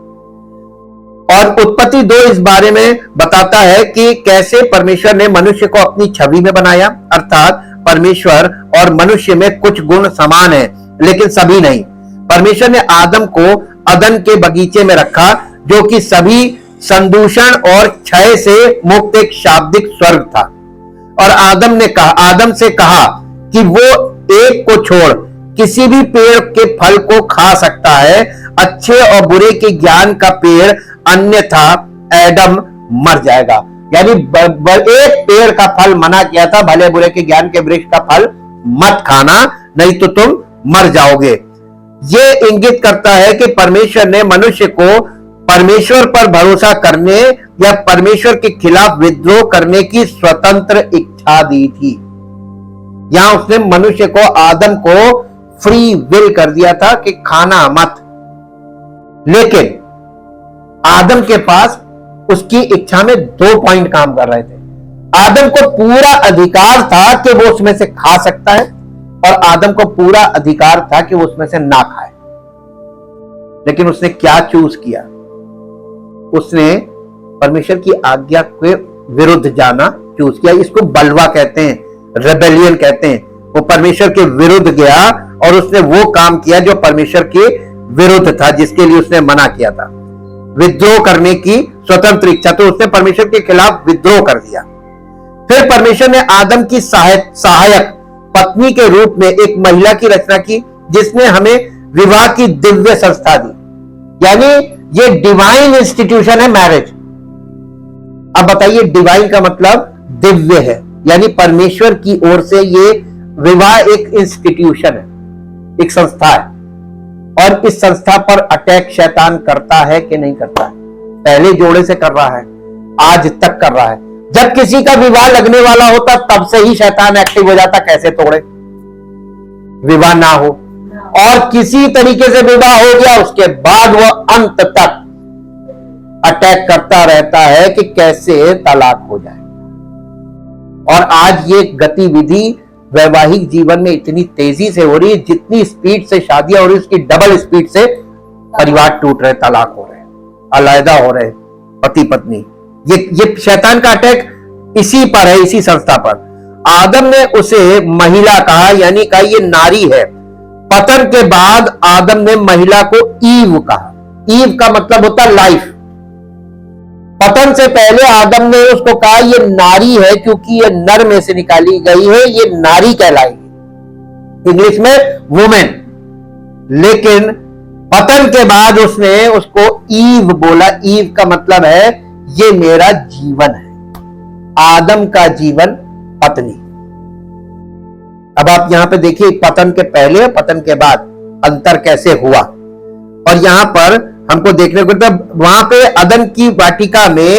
और उत्पत्ति 2 इस बारे में बताता है कि कैसे परमेश्वर ने मनुष्य को अपनी छवि में बनाया, अर्थात परमेश्वर और मनुष्य में कुछ गुण समान है लेकिन सभी नहीं। परमेश्वर ने आदम को अदन के बगीचे में रखा जो कि सभी संदूषण और क्षय से मुक्त एक शाब्दिक स्वर्ग था और आदम से कहा कि वो एक को छोड़ किसी भी पेड़ के फल को खा सकता है, अच्छे और बुरे के ज्ञान का पेड़, अन्यथा एडम मर जाएगा। यानी एक पेड़ का फल मना किया था, भले बुरे के ज्ञान के वृक्ष का फल मत खाना नहीं तो तुम मर जाओगे। ये इंगित करता है कि परमेश्वर ने मनुष्य को परमेश्वर पर भरोसा करने या परमेश्वर के खिलाफ विद्रोह करने की स्वतंत्र इच्छा दी थी। यहां उसने मनुष्य को, आदम को फ्री विल कर दिया था कि खाना मत, लेकिन आदम के पास उसकी इच्छा में 2 पॉइंट काम कर रहे थे। आदम को पूरा अधिकार था कि वो उसमें से खा सकता है और आदम को पूरा अधिकार था कि वो उसमें से ना खाए, लेकिन उसने क्या चूज किया? उसने परमेश्वर की आज्ञा के विरुद्ध जाना चूज किया। इसको बलवा कहते हैं, रेबेलियन कहते हैं। वो परमेश्वर के विरुद्ध गया और उसने वो काम किया जो परमेश्वर के विरुद्ध था, जिसके लिए उसने मना किया था। विद्रोह करने की स्वतंत्र इच्छा, तो उसने परमेश्वर के खिलाफ विद्रोह कर दिया। फिर परमेश्वर ने आदम की सहायक पत्नी के रूप में एक महिला की रचना की, जिसने हमें विवाह की दिव्य संस्था दी। यानी ये डिवाइन इंस्टीट्यूशन है मैरिज। अब बताइए, डिवाइन का मतलब दिव्य है, यानी परमेश्वर की ओर से ये विवाह एक इंस्टीट्यूशन है, एक संस्था है। और इस संस्था पर अटैक शैतान करता है कि नहीं करता है? पहले जोड़े से कर रहा है, आज तक कर रहा है। जब किसी का विवाह लगने वाला होता तब से ही शैतान एक्टिव हो जाता, कैसे तोड़े, विवाह ना हो। और किसी तरीके से विवाह हो गया, उसके बाद वह अंत तक अटैक करता रहता है कि कैसे तलाक हो जाए। और आज ये गतिविधि वैवाहिक जीवन में इतनी तेजी से हो रही है, जितनी स्पीड से शादियां हो रही है उसकी डबल स्पीड से परिवार टूट रहे, तलाक हो रहे, अलैदा हो रहे पति पत्नी। ये शैतान का अटैक इसी पर है, इसी संस्था पर। आदम ने उसे महिला कहा, यानी कहा ये नारी है। पतन के बाद आदम ने महिला को ईव कहा। ईव का मतलब होता लाइफ। पतन से पहले आदम ने उसको कहा ये नारी है, क्योंकि ये नर में से निकाली गई है, ये नारी कहलाएगी, इंग्लिश में वुमेन। लेकिन पतन के बाद उसने उसको ईव बोला। ईव का मतलब है ये मेरा जीवन है, आदम का जीवन पत्नी। अब आप यहां पे देखिए, पतन के पहले पतन के बाद अंतर कैसे हुआ। और यहां पर हमको देखने को, तब वहां पे अदन की वाटिका में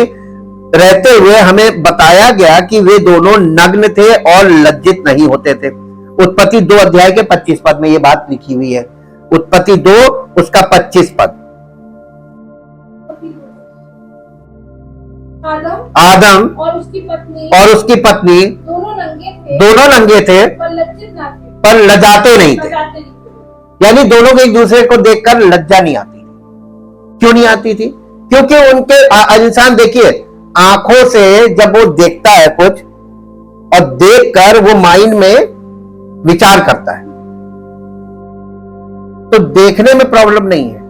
रहते हुए हमें बताया गया कि वे दोनों नग्न थे और लज्जित नहीं होते थे। उत्पत्ति 2 अध्याय के 25 पद में ये बात लिखी हुई है। उत्पत्ति 2 उसका 25 पद। आदम और उसकी पत्नी दोनों नंगे थे, पर लजाते नहीं थे। यानी दोनों को एक दूसरे को देखकर लज्जा नहीं आती। क्यों नहीं आती थी? क्योंकि उनके इंसान, देखिए, आंखों से जब वो देखता है कुछ और देखकर वो माइंड में विचार करता है, तो देखने में प्रॉब्लम नहीं है।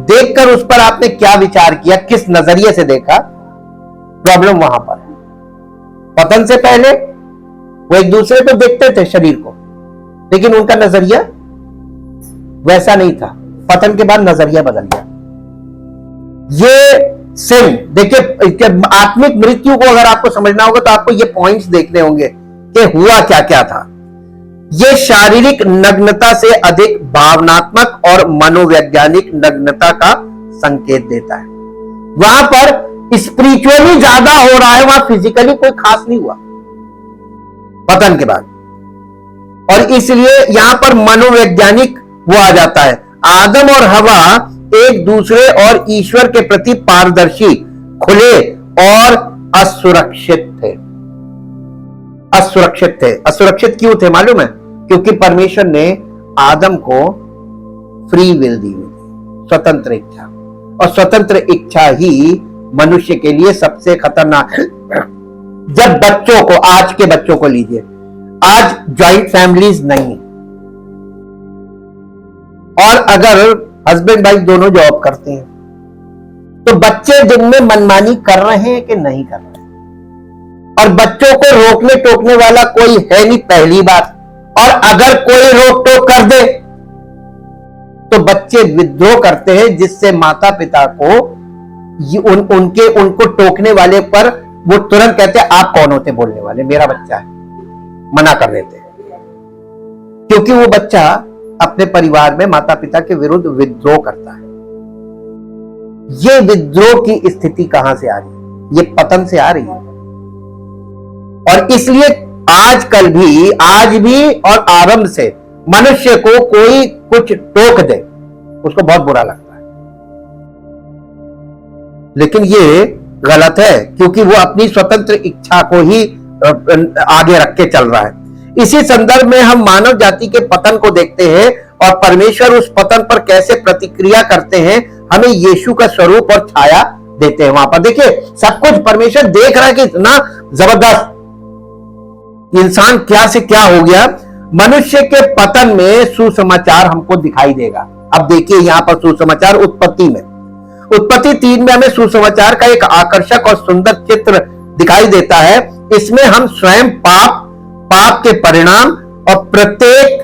देखकर उस पर आपने क्या विचार किया, किस नजरिए से देखा, प्रॉब्लम वहां पर है। पतन से पहले वो एक दूसरे को देखते थे शरीर को, लेकिन उनका नजरिया वैसा नहीं था। पतन के बाद नजरिया बदल गया। ये सिन, देखिए, आत्मिक मृत्यु को अगर आपको समझना होगा तो आपको ये पॉइंट्स देखने होंगे कि हुआ क्या क्या था। ये शारीरिक नग्नता से अधिक भावनात्मक और मनोवैज्ञानिक नग्नता का संकेत देता है। वहां पर स्पिरिचुअली ज्यादा हो रहा है, वहां फिजिकली कोई खास नहीं हुआ पतन के बाद। और इसलिए यहां पर मनोवैज्ञानिक वो आ जाता है। आदम और हवा एक दूसरे और ईश्वर के प्रति पारदर्शी, खुले और असुरक्षित थे। असुरक्षित क्यों थे मालूम है? क्योंकि परमेश्वर ने आदम को फ्री विल दी हुई थी, स्वतंत्र इच्छा। और स्वतंत्र इच्छा ही मनुष्य के लिए सबसे खतरनाक है। जब बच्चों को, आज के बच्चों को लीजिए, आज ज्वाइंट फैमिलीज नहीं, और अगर हस्बैंड वाइफ दोनों जॉब करते हैं, तो बच्चे दिन में मनमानी कर रहे हैं कि नहीं कर रहे हैं। और बच्चों को रोकने टोकने वाला कोई है नहीं, पहली बात। और अगर कोई रोक टोक कर दे तो बच्चे विद्रोह करते हैं, जिससे माता पिता को उनको टोकने वाले पर वो तुरंत कहते हैं आप कौन होते बोलने वाले, मेरा बच्चा है, मना कर देते हैं। क्योंकि वो बच्चा अपने परिवार में माता पिता के विरुद्ध विद्रोह करता है। ये विद्रोह की स्थिति कहां से आ रही है? ये पतन से आ रही है। और इसलिए आजकल भी, आज भी और आरंभ से मनुष्य को कोई कुछ टोक दे, उसको बहुत बुरा लगता है। लेकिन ये गलत है, क्योंकि वो अपनी स्वतंत्र इच्छा को ही आगे रख के चल रहा है। इसी संदर्भ में हम मानव जाति के पतन को देखते हैं और परमेश्वर उस पतन पर कैसे प्रतिक्रिया करते हैं, हमें यीशु का स्वरूप और छाया देते हैं वहां पर। देखिए सब कुछ परमेश्वर देख रहा है कि इतना जबरदस्त इंसान क्या से क्या हो गया। मनुष्य के पतन में सुसमाचार हमको दिखाई देगा। अब देखिए यहां पर सुसमाचार उत्पत्ति में, उत्पत्ति 3 में हमें सुसमाचार का एक आकर्षक और सुंदर चित्र दिखाई देता है। इसमें हम स्वयं पाप के परिणाम और प्रत्येक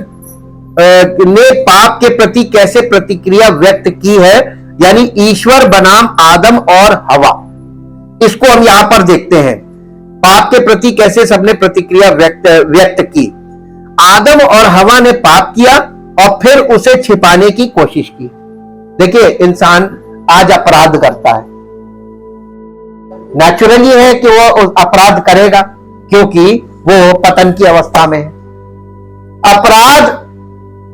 ने पाप के प्रति कैसे प्रतिक्रिया व्यक्त की है, यानी ईश्वर बनाम आदम और हवा, इसको हम यहां पर देखते हैं। पाप के प्रति कैसे सबने प्रतिक्रिया व्यक्त की। आदम और हवा ने पाप किया और फिर उसे छिपाने की कोशिश की। देखिए इंसान आज अपराध करता है, नेचुरली है कि वो अपराध करेगा क्योंकि वो पतन की अवस्था में है। अपराध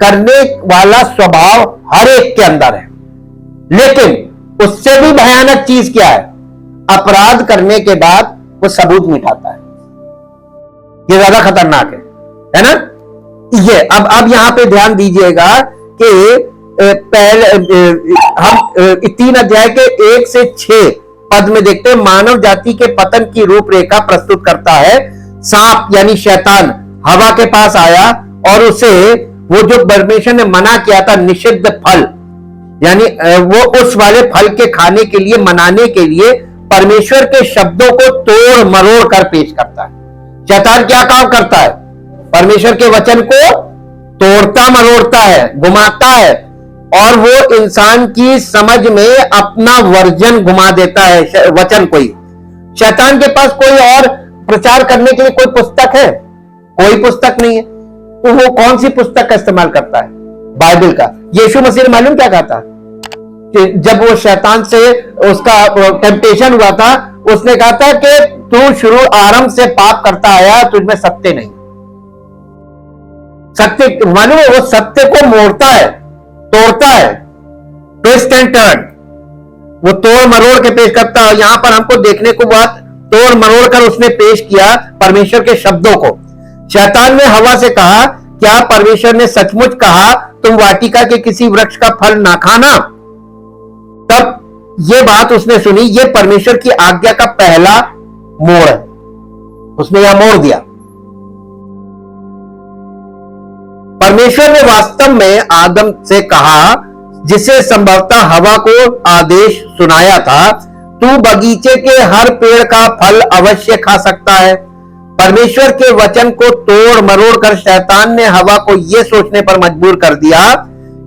करने वाला स्वभाव हर एक के अंदर है, लेकिन उससे भी भयानक चीज क्या है, अपराध करने के बाद वो सबूत मिटाता है। ये ज्यादा खतरनाक है ना। ये अब यहां पे ध्यान दीजिएगा कि पहले हम 3 अध्याय के 1 से 6 पद में देखते हैं, मानव जाति के पतन की रूपरेखा प्रस्तुत करता है। सांप यानी शैतान हवा के पास आया और उसे वो जो परमेश्वर ने मना किया था निषिद्ध फल, यानी वो उस वाले फल के खाने के लिए मनाने के लिए परमेश्वर के शब्दों को तोड़ मरोड़ कर पेश करता है। शैतान क्या काम करता है, परमेश्वर के वचन को तोड़ता मरोड़ता है, घुमाता है, और वो इंसान की समझ में अपना वर्जन घुमा देता है वचन को ही। शैतान के पास कोई और प्रचार करने के लिए कोई पुस्तक है, कोई पुस्तक नहीं है, तो वो कौन सी पुस्तक का इस्तेमाल करता है, बाइबल का। यीशु मसीह ने मालूम क्या कहा था कि जब वो शैतान से उसका टेम्पटेशन हुआ था, उसने कहा था कि तू शुरू आरंभ से पाप करता आया, तुझमें सत्य नहीं। सत्य मालूम है, वो सत्य को मोड़ता है, तोड़ता है, ट्विस्ट एंड टर्न, वो तोड़ मरोड़ के पेश करता है। यहां पर हमको देखने को बात तोड़ मरोड़ कर उसने पेश किया परमेश्वर के शब्दों को। शैतान ने हवा से कहा, क्या परमेश्वर ने सचमुच कहा तुम वाटिका के किसी वृक्ष का फल ना खाना? तब ये बात उसने सुनी, ये परमेश्वर की आज्ञा का पहला मोड़ है, उसने यह मोड़ दिया। परमेश्वर ने वास्तव में आदम से कहा, जिसे संभवतः हवा को आदेश सुनाया था, तू बगीचे के हर पेड़ का फल अवश्य खा सकता है। परमेश्वर के वचन को तोड़ मरोड़ कर शैतान ने हवा को यह सोचने पर मजबूर कर दिया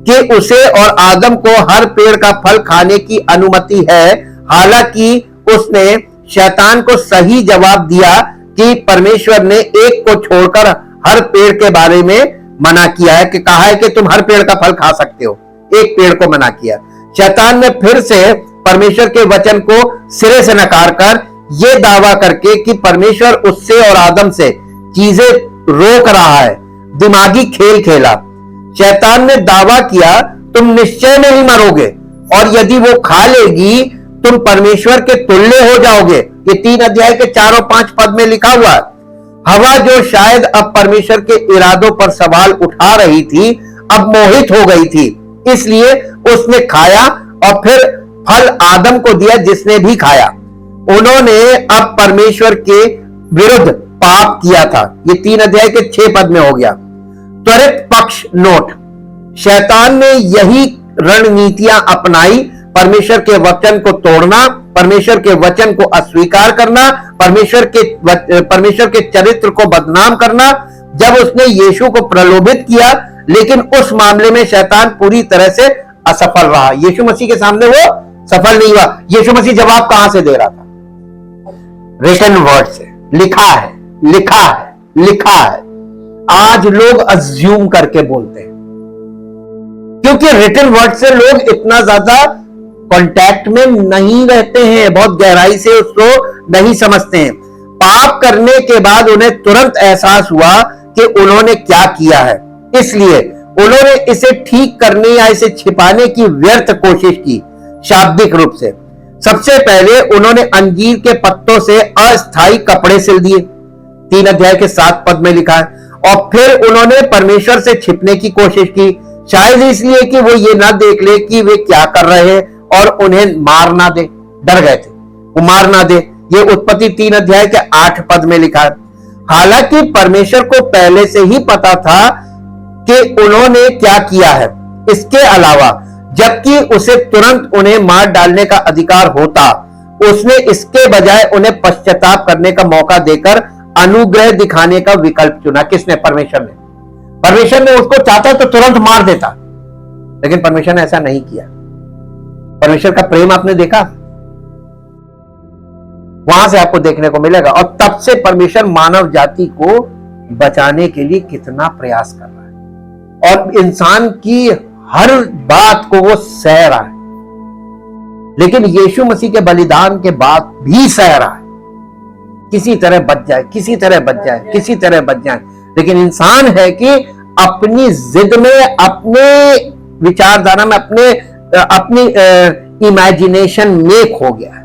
कि उसे और आदम को हर पेड़ का फल खाने की अनुमति है। हालांकि उसने शैतान को सही जवाब दिया कि परमेश्वर ने एक को छोड़कर हर पेड़ के बारे में मना किया है, कि कहा है कि तुम हर पेड़ का फल खा सकते हो, एक पेड़ को मना किया। शैतान ने फिर से परमेश्वर के वचन को सिरे से नकार कर यह दावा करके कि परमेश्वर उससे और आदम से चीजें रोक रहा है, दिमागी खेल खेला। शैतान ने दावा किया, तुम निश्चय नहीं मरोगे, और यदि वो खा लेगी तुम परमेश्वर के तुल्य हो जाओगे। ये 3 अध्याय के 4 और 5 पद में लिखा हुआ है। हवा जो शायद अब परमेश्वर के इरादों पर सवाल उठा रही थी, अब मोहित हो गई थी, इसलिए उसने खाया और फिर फल आदम को दिया, जिसने भी खाया। उन्होंने अब परमेश्वर के विरुद्ध पाप किया था। ये 3 अध्याय के 6 पद में हो गया। त्वरित पक्ष नोट, शैतान ने यही रणनीतियां अपनाई, परमेश्वर के वचन को तोड़ना, परमेश्वर के वचन को अस्वीकार करना, परमेश्वर के चरित्र को बदनाम करना। जब उसने यीशु को प्रलोभित किया, लेकिन उस मामले में शैतान पूरी तरह से असफल रहा। यीशु मसीह के सामने वो सफल नहीं हुआ। यीशु मसीह जवाब कहां से दे रहा था? रिटन वर्ड से। लिखा है, लिखा है, लिखा है। आज लोग अज्यूम करके बोलते हैं, क्योंकि रिटन वर्ड से लोग इतना ज्यादा कांटेक्ट में नहीं रहते हैं, बहुत गहराई से उसको नहीं समझते हैं। पाप करने के बाद उन्हें तुरंत एहसास हुआ कि उन्होंने क्या किया है, इसलिए उन्होंने इसे ठीक करने या इसे छिपाने की व्यर्थ कोशिश की। शाब्दिक रूप से सबसे पहले उन्होंने अंजीर के पत्तों से अस्थायी कपड़े सिल दिए, 3 अध्याय के 7 पद में लिखा है। और फिर उन्होंने परमेश्वर से छिपने की कोशिश की, शायद इसलिए कि वो ये ना देख ले कि वे क्या कर रहे हैं और उन्हें मार ना दे। डर गए थे वो मार ना दे। ये उत्पत्ति 3 अध्याय के 8 पद में लिखा है। हालांकि परमेश्वर को पहले से ही पता था कि उन्होंने क्या किया है। इसके अलावा जबकि उसे तुरंत उन्हें मार डालने का अधिकार होता, उसने इसके बजाय उन्हें पश्चाताप करने का मौका देकर अनुग्रह दिखाने का विकल्प चुना। किसने? परमेश्वर ने। परमेश्वर ने उसको चाहता तो तुरंत मार देता, लेकिन परमेश्वर ने ऐसा नहीं किया। परमेश्वर का प्रेम आपने देखा, वहां से आपको देखने को मिलेगा। और तब से परमेश्वर मानव जाति को बचाने के लिए कितना प्रयास कर रहा है और इंसान की हर बात को वो सह रहा है, लेकिन यीशु मसीह के बलिदान के बाद भी सह रहा है। किसी तरह बच जाए, किसी तरह बच जाए, किसी तरह बच जाए, लेकिन इंसान है कि अपनी जिद में, अपने विचारधारा में, अपनी इमेजिनेशन में खो गया है।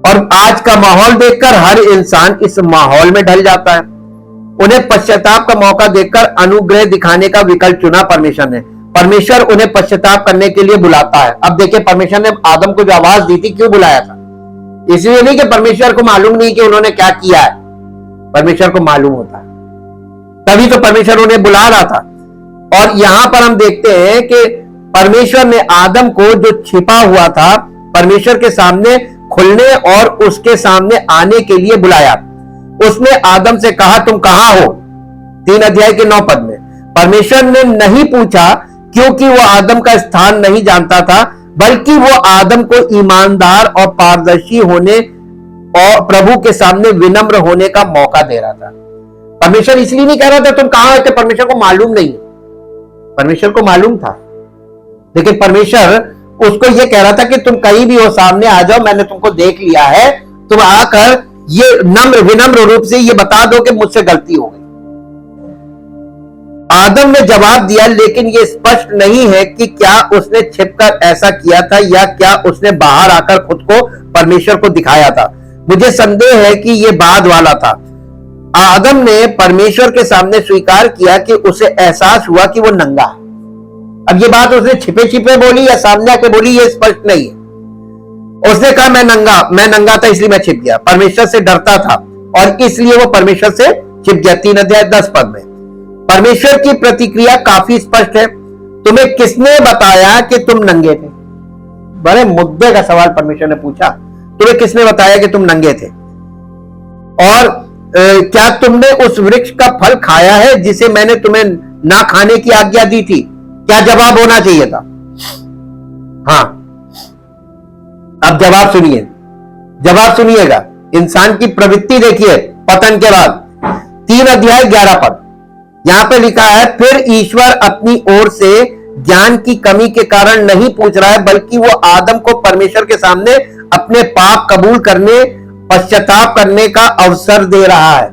और आज का माहौल देखकर हर इंसान इस माहौल में ढल जाता है। उन्हें पश्चाताप का मौका देकर अनुग्रह दिखाने का विकल्प चुना परमेश्वर ने। परमेश्वर उन्हें पश्चाताप करने के लिए बुलाता है। अब देखिए, परमेश्वर ने आदम को जो आवाज दी थी, क्यों बुलाया था? इसलिए नहीं कि परमेश्वर को मालूम नहीं कि उन्होंने क्या किया है, परमेश्वर को मालूम होता है, तभी तो परमेश्वर उन्हें बुला रहा था। और यहां पर हम देखते हैं कि परमेश्वर ने आदम को जो छिपा हुआ था परमेश्वर के सामने खुलने और उसके सामने आने के लिए बुलाया। उसने आदम से कहा, तुम कहां हो? 3 अध्याय के 9 पद में परमेश्वर ने नहीं पूछा क्योंकि वो आदम का स्थान नहीं जानता था, बल्कि वो आदम को ईमानदार और पारदर्शी होने और प्रभु के सामने विनम्र होने का मौका दे रहा था। परमेश्वर इसलिए नहीं कह रहा था तुम कहां हो कि परमेश्वर को मालूम नहीं है, परमेश्वर को मालूम था, लेकिन परमेश्वर उसको यह कह रहा था कि तुम कहीं भी हो, सामने आ जाओ, मैंने तुमको देख लिया है, तुम आकर ये विनम्र रूप से ये बता दो कि मुझसे गलती हो गई। आदम ने जवाब दिया, लेकिन यह स्पष्ट नहीं है कि क्या उसने छिपकर ऐसा किया था या क्या उसने बाहर आकर खुद को परमेश्वर को दिखाया था। मुझे संदेह है कि यह बाद वाला था। आदम ने परमेश्वर के सामने स्वीकार किया कि उसे एहसास हुआ कि वो नंगा है। अब ये बात उसने छिपे छिपे बोली या सामने आके बोली, ये स्पष्ट नहीं है। उसने कहा मैं नंगा था इसलिए मैं छिप गया। परमेश्वर से डरता था और इसलिए वो परमेश्वर से छिप गया। 3 अध्याय 10 पद में परमेश्वर की प्रतिक्रिया काफी स्पष्ट है। तुम्हें किसने बताया कि तुम नंगे थे? बड़े मुद्दे का सवाल परमेश्वर ने पूछा, तुम्हें किसने बताया कि तुम नंगे थे? और क्या तुमने उस वृक्ष का फल खाया है जिसे मैंने तुम्हें ना खाने की आज्ञा दी थी? क्या जवाब होना चाहिए था? हां। अब जवाब सुनिएगा। इंसान की प्रवृत्ति देखिए पतन के बाद। 3 अध्याय 11 पद यहां पे लिखा है, फिर ईश्वर अपनी ओर से ज्ञान की कमी के कारण नहीं पूछ रहा है, बल्कि वो आदम को परमेश्वर के सामने अपने पाप कबूल करने, पश्चाताप करने का अवसर दे रहा है।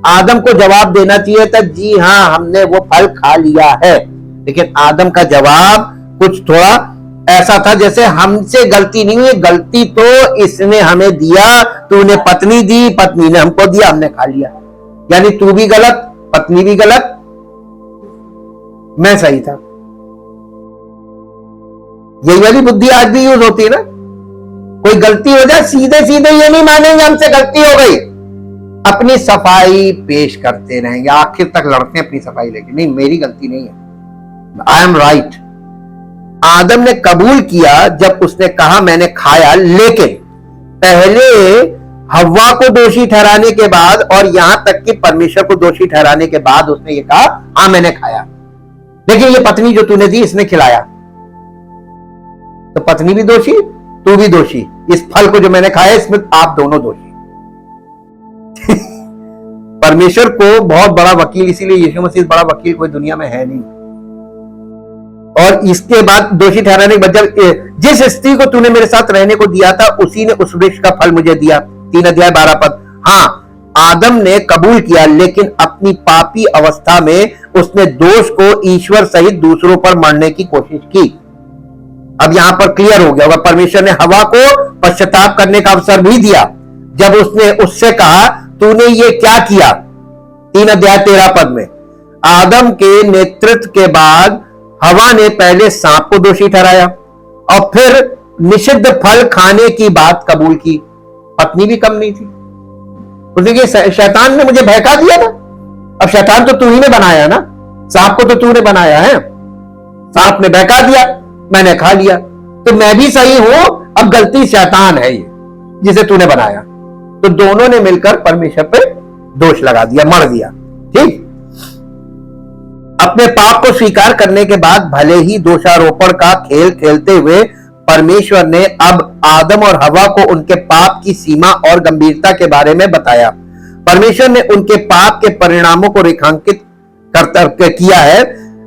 आदम को जवाब देना चाहिए था, जी हां हमने वो फल खा लिया है, लेकिन आदम का जवाब कुछ थोड़ा ऐसा था जैसे हमसे गलती नहीं हुई, गलती तो इसने हमें दिया, तूने पत्नी दी, पत्नी ने हमको दिया, हमने खा लिया। यानी तू भी गलत, पत्नी भी गलत, मैं सही था। यही वाली बुद्धि आज भी यूज होती है ना। कोई गलती हो जाए सीधे सीधे ये नहीं मानेंगे हमसे गलती हो गई, अपनी सफाई पेश करते रहेंगे, आखिर तक लड़ते हैं अपनी सफाई लेके, नहीं मेरी गलती नहीं है, आई एम राइट। आदम ने कबूल किया जब उसने कहा मैंने खाया, लेकिन पहले हव्वा को दोषी ठहराने के बाद और यहां तक कि परमेश्वर को दोषी ठहराने के बाद उसने ये कहा हां मैंने खाया, लेकिन ये पत्नी जो तूने दी इसने खिलाया, तो पत्नी भी दोषी, तू भी दोषी, इस फल को जो मैंने खाया इसमें आप दोनों दोषी। परमेश्वर को बहुत बड़ा वकील, इसीलिए यीशु मसीह बड़ा वकील कोई दुनिया में है नहीं। और इसके बाद दोषी ठहराने के बाद जब जिस स्त्री को तूने मेरे साथ रहने को दिया था उसी ने उस वृक्ष का फल मुझे दिया। 3 अध्याय 12 पद। हां, आदम ने कबूल किया, लेकिन अपनी पापी अवस्था में उसने दोष को ईश्वर सहित दूसरों पर मरने की कोशिश की। अब यहां पर क्लियर हो गया होगा, परमेश्वर ने हवा को पश्चाताप करने का अवसर भी दिया जब उसने उससे कहा तूने ये क्या किया। 3 अध्याय 13 पद में आदम के नेतृत्व के बाद हवा ने पहले सांप को दोषी ठहराया और फिर निषिद्ध फल खाने की बात कबूल की। पत्नी भी कम नहीं थी, उसने कहा शैतान ने मुझे बहका दिया था। अब शैतान तो तू ही ने बनाया ना, सांप को तो तूने बनाया है, सांप ने बहका दिया, मैंने खा लिया, तो मैं भी सही हूं, अब गलती शैतान है ये जिसे तूने बनाया। तो दोनों ने मिलकर परमेश्वर पे दोष लगा दिया, मर दिया। ठीक, अपने पाप को स्वीकार करने के बाद भले ही दोषारोपण का खेल खेलते हुए परमेश्वर ने अब आदम और हवा को उनके पाप की सीमा और गंभीरता के बारे में बताया। परमेश्वर ने उनके पाप के परिणामों को रेखांकित किया है,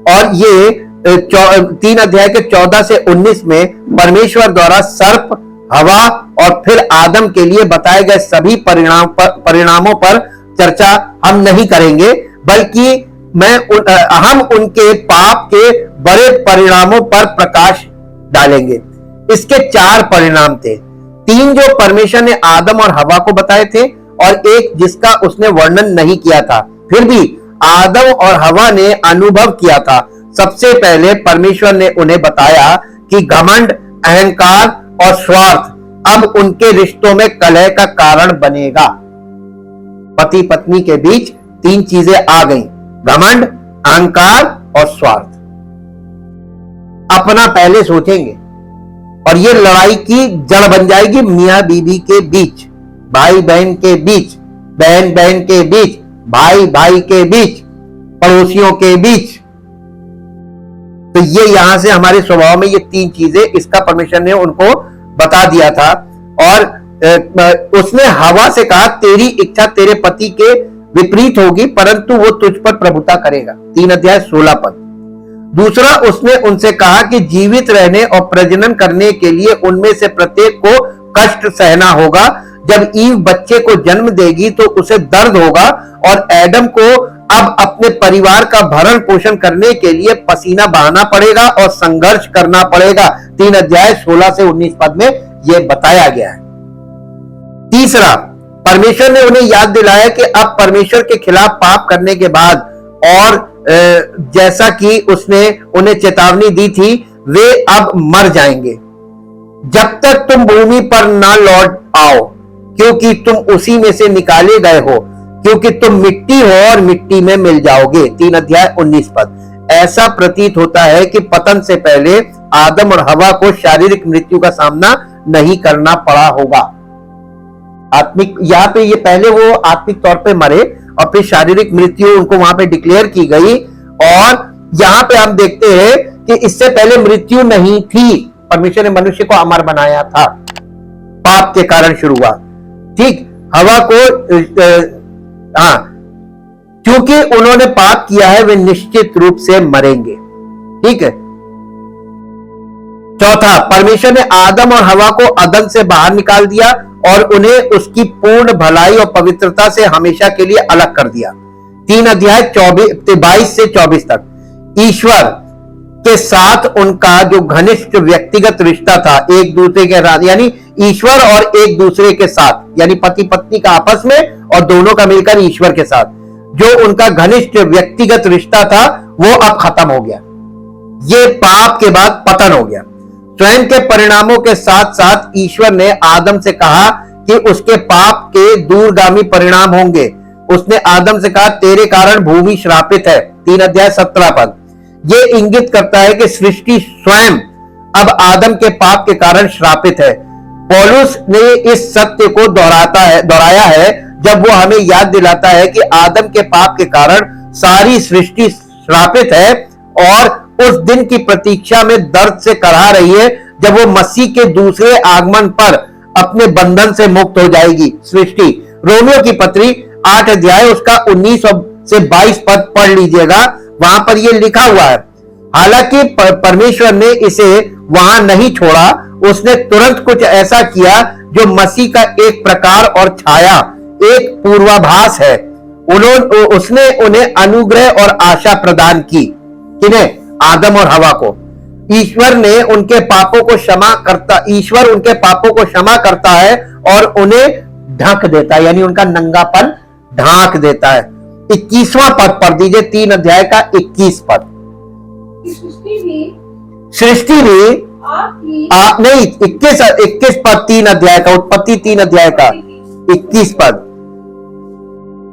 और ये 3 अध्याय के 14 से 19 में परमेश्वर द्वारा सर्प, हवा और फिर आदम के लिए बताए गए सभी परिणामों पर चर्चा हम नहीं करेंगे, बल्कि हम उनके पाप के बड़े परिणामों पर प्रकाश डालेंगे। इसके 4 परिणाम थे, 3 जो परमेश्वर ने आदम और हवा को बताए थे और एक जिसका उसने वर्णन नहीं किया था, फिर भी आदम और हवा ने अनुभव किया था। सबसे पहले परमेश्वर ने उन्हें बताया कि घमंड, अहंकार और स्वार्थ अब उनके रिश्तों में कलह का कारण बनेगा। पति पत्नी के बीच 3 चीजें आ गई, घमंड, अहंकार और स्वार्थ। अपना पहले सोचेंगे और ये लड़ाई की जड़ बन जाएगी मियां बीवी के बीच, भाई बहन के बीच, बहन बहन के बीच, भाई भाई के बीच, पड़ोसियों के बीच। तो ये यहां से हमारे स्वभाव में ये 3 चीजें, इसका परमेश्वर ने उनको बता दिया था। और उसने हवा से कहा तेरी इच्छा तेरे पति के विपरीत होगी, परंतु वो तुझ पर प्रभुता करेगा। 3 अध्याय 16 पद। दूसरा, उसने उनसे कहा कि जीवित रहने और प्रजनन करने के लिए उनमें से प्रत्येक को कष्ट सहना होगा। जब ईव बच्चे को जन्म देगी तो उसे दर्द होगा, और एडम को अब अपने परिवार का भरण पोषण करने के लिए पसीना बहाना पड़ेगा और संघर्ष करना पड़ेगा। 3 अध्याय 16 से 19 पद में यह बताया गया है। तीसरा, परमेश्वर ने उन्हें याद दिलाया कि अब परमेश्वर के खिलाफ पाप करने के बाद, और जैसा कि उसने उन्हें चेतावनी दी थी, वे अब मर जाएंगे जब तक तुम भूमि पर ना लौट आओ, क्योंकि तुम उसी में से निकाले गए हो, क्योंकि तुम मिट्टी हो और मिट्टी में मिल जाओगे। 3 अध्याय 19 पद। ऐसा प्रतीत होता है कि पतन से पहले आदम और हवा को शारीरिक मृत्यु का सामना नहीं करना पड़ा होगा। आत्मिक, यहाँ पे ये पहले वो आत्मिक तौर पे मरे और फिर शारीरिक मृत्यु उनको वहां पे डिक्लेयर की गई। और यहाँ पे हम देखते हैं कि इससे पहले मृत्यु नहीं थी, परमेश्वर ने मनुष्य को अमर बनाया था, पाप के कारण शुरू हुआ। ठीक, हवा को क्योंकि उन्होंने पाप किया है वे निश्चित रूप से मरेंगे। ठीक है। चौथा, परमेश्वर ने आदम और हवा को अदन से बाहर निकाल दिया और उन्हें उसकी पूर्ण भलाई और पवित्रता से हमेशा के लिए अलग कर दिया। 3 अध्याय 22 से 24 तक। ईश्वर के साथ उनका जो घनिष्ठ व्यक्तिगत रिश्ता था, एक दूसरे के साथ, यानी ईश्वर और एक दूसरे के साथ, यानी पति पत्नी का आपस में और दोनों का मिलकर ईश्वर के साथ जो उनका घनिष्ठ व्यक्तिगत रिश्ता था, वो अब खत्म हो गया। ये पाप के बाद पतन हो गया। स्वयं के परिणामों के साथ साथ ईश्वर ने आदम से कहा कि उसके पाप के दूरगामी परिणाम होंगे। उसने आदम से कहा तेरे कारण भूमि श्रापित है। 3 अध्याय 17 पद। यह इंगित करता है कि सृष्टि स्वयं अब आदम के पाप के कारण श्रापित है। पौलुस ने इस सत्य को दोहराया है जब वो हमें याद दिलाता है कि आदम के पाप के कारण सारी सृष्टि श्रापित है और उस दिन की प्रतीक्षा में दर्द से कराह रही है जब वो मसीह के दूसरे आगमन पर अपने बंधन से मुक्त हो जाएगी सृष्टि। रोमियो की पत्री 8 अध्याय उसका 19 से 22 पद पढ़ लीजिएगा, वहां पर यह लिखा हुआ है। हालांकि परमेश्वर ने इसे वहां नहीं छोड़ा, उसने तुरंत कुछ ऐसा किया जो मसीह का एक प्रकार और छाया, एक पूर्वाभास है। उसने उन्हें अनुग्रह और आशा प्रदान की। किन्हें? आदम और हवा को। ईश्वर उनके पापों को क्षमा करता है और उन्हें ढक देता है, यानी उनका नंगापन ढांक देता है। 21वां पद पढ़ दीजिए, 3 अध्याय का 21 पद। सृष्टि भी नहीं, 21 पद 3 अध्याय का, उत्पत्ति 3 अध्याय का 21 पद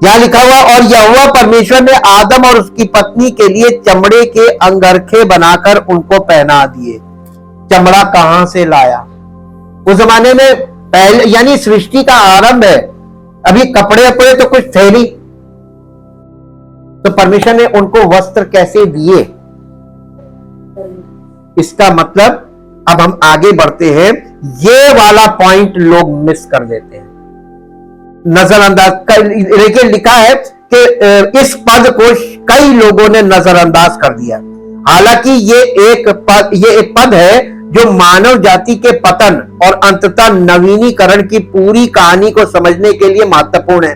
यहां लिखा हुआ, और यहोवा परमेश्वर ने आदम और उसकी पत्नी के लिए चमड़े के अंगरखे बनाकर उनको पहना दिए। चमड़ा कहां से लाया? उस जमाने में पहले, यानी सृष्टि का आरंभ है, अभी कपड़े वपड़े तो कुछ थे नहीं, तो परमेश्वर ने उनको वस्त्र कैसे दिए? इसका मतलब अब हम आगे बढ़ते हैं, ये वाला पॉइंट लोग मिस कर देते हैं, नजरअंदाज। लेकिन लिखा है कि इस पद को कई लोगों ने नजरअंदाज कर दिया। हालांकि ये एक पद है जो मानव जाति के पतन और अंततः नवीनीकरण की पूरी कहानी को समझने के लिए महत्वपूर्ण है।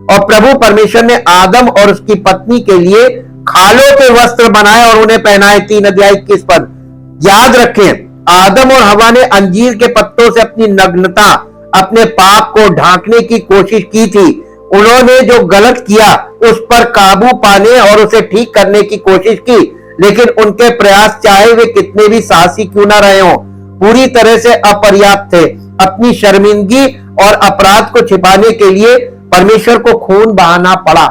और प्रभु परमेश्वर ने आदम और उसकी पत्नी के लिए खालों के वस्त्र बनाए और उन्हें पहनाए। 3 अध्याय 21 पद। याद रखें, आदम और हवा ने अंजीर के पत्तों से अपनी नग्नता, अपने पाप को ढांकने की कोशिश की थी। उन्होंने जो गलत किया उस पर काबू पाने और उसे ठीक करने की कोशिश की, लेकिन उनके प्रयास चाहे वे कितने भी साहसी क्यों ना रहे हों, पूरी तरह से अपर्याप्त थे। अपनी शर्मिंदगी और अपराध को छिपाने के लिए परमेश्वर को खून बहाना पड़ा।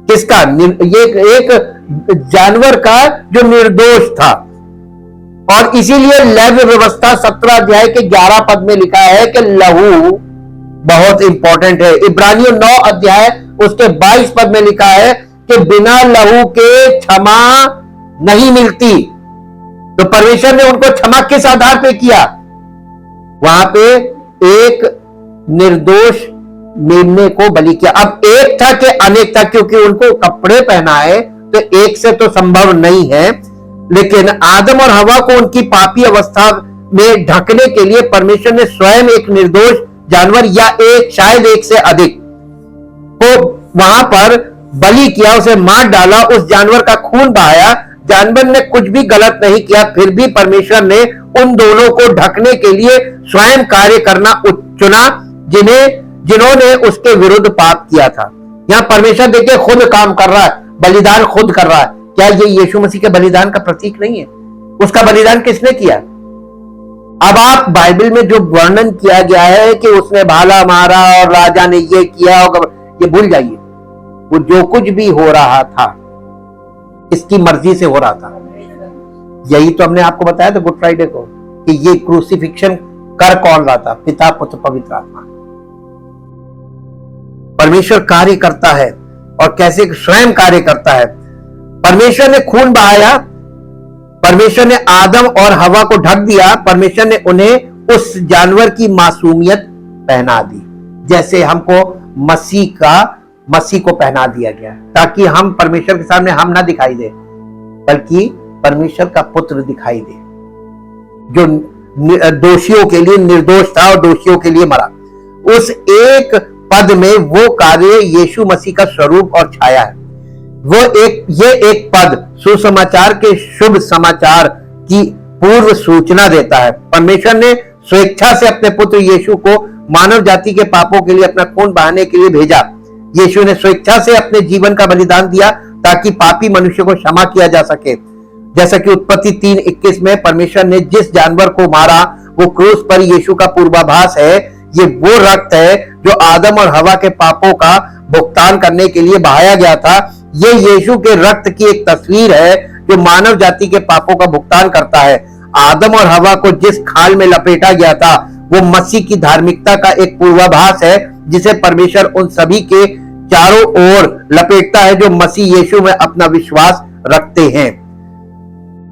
किसका? ये एक जानवर का जो निर्दोष था। और इसीलिए लैव व्यवस्था 17 अध्याय के 11 पद में लिखा है कि लहू बहुत इंपॉर्टेंट है। इब्रानियों 9 अध्याय उसके 22 पद में लिखा है कि बिना लहू के क्षमा नहीं मिलती। तो परमेश्वर ने उनको क्षमा किस आधार पे किया? वहां पे एक निर्दोष मेमने को बलि किया। अब एक था कि अनेक था, क्योंकि उनको कपड़े पहनाए तो एक से तो संभव नहीं है, लेकिन आदम और हवा को उनकी पापी अवस्था में ढकने के लिए परमेश्वर ने स्वयं एक निर्दोष जानवर या शायद एक से अधिक को वहां पर बलि किया, उसे मार डाला, उस जानवर का खून बहाया। जानवर ने कुछ भी गलत नहीं किया, फिर भी परमेश्वर ने उन दोनों को ढकने के लिए स्वयं कार्य करना चुना, जिन्होंने उसके विरुद्ध पाप किया था। यहां परमेश्वर देखिए खुद काम कर रहा है, बलिदान खुद कर रहा है। क्या ये यीशु मसीह के बलिदान का प्रतीक नहीं है? उसका बलिदान किसने किया? अब आप बाइबल में जो वर्णन किया गया है कि उसने भाला मारा और राजा ने ये किया, ये भूल जाइए। वो जो कुछ भी हो रहा था इसकी मर्जी से हो रहा था। यही तो हमने आपको बताया था गुड फ्राइडे को कि ये क्रूसिफिक्शन कर कौन रहा था? पिता, पुत्र, पवित्र आत्मा। परमेश्वर कार्य करता है और कैसे स्वयं कार्य करता है। परमेश्वर ने खून बहाया, परमेश्वर ने आदम और हवा को ढक दिया, परमेश्वर ने उन्हें उस जानवर की मासूमियत पहना दी, जैसे हमको मसीह को पहना दिया गया, ताकि हम परमेश्वर के सामने हम ना दिखाई दे, बल्कि परमेश्वर का पुत्र दिखाई दे, जो दोषियों के लिए निर्दोष था और दोषियों के लिए मरा। उस एक पद में वो कार्य यीशु मसीह का स्वरूप और छाया है। ये एक पद सुसमाचार के शुभ समाचार की पूर्व सूचना देता है। परमेश्वर ने स्वेच्छा से अपने पुत्र यीशु को मानव जाति के पापों के लिए अपना खून बहाने के लिए भेजा। यीशु ने स्वेच्छा से अपने जीवन का बलिदान दिया ताकि पापी मनुष्य को क्षमा किया जा सके। जैसा कि उत्पत्ति 3:21 में परमेश्वर ने जिस जानवर को मारा वो क्रूस पर यीशु का पूर्वाभास है। ये वो रक्त है जो आदम और हवा के पापों का भुगतान करने के लिए बहाया गया था। ये यीशु के रक्त की एक तस्वीर है जो मानव जाति के पापों का भुगतान करता है। आदम और हवा को जिस खाल में लपेटा गया था वो मसीह की धार्मिकता का एक पूर्वाभास है, जिसे परमेश्वर उन सभी के चारों ओर लपेटता है जो मसीह यीशु में अपना विश्वास रखते हैं।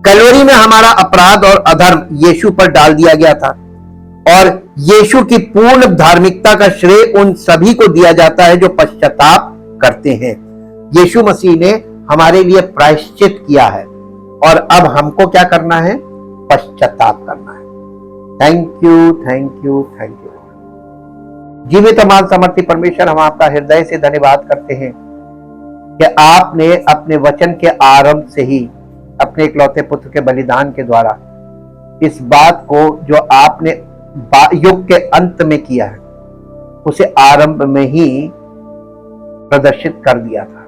कलोरी में हमारा अपराध और अधर्म यीशु पर डाल दिया गया था और यीशु की पूर्ण धार्मिकता का श्रेय उन सभी को दिया जाता है जो पश्चाताप करते हैं। यीशु मसीह ने हमारे लिए प्रायश्चित किया है और अब हमको क्या करना है? पश्चाताप करना है। Thank you, thank you, thank you. जीवित मान समर्थी परमेश्वर, हम आपका हृदय से धन्यवाद करते हैं कि आपने अपने वचन के आरंभ से ही अपने इकलौते पुत्र के बलिदान के द्वारा इस बात को जो आपने युग के अंत में किया है उसे आरंभ में ही प्रदर्शित कर दिया था।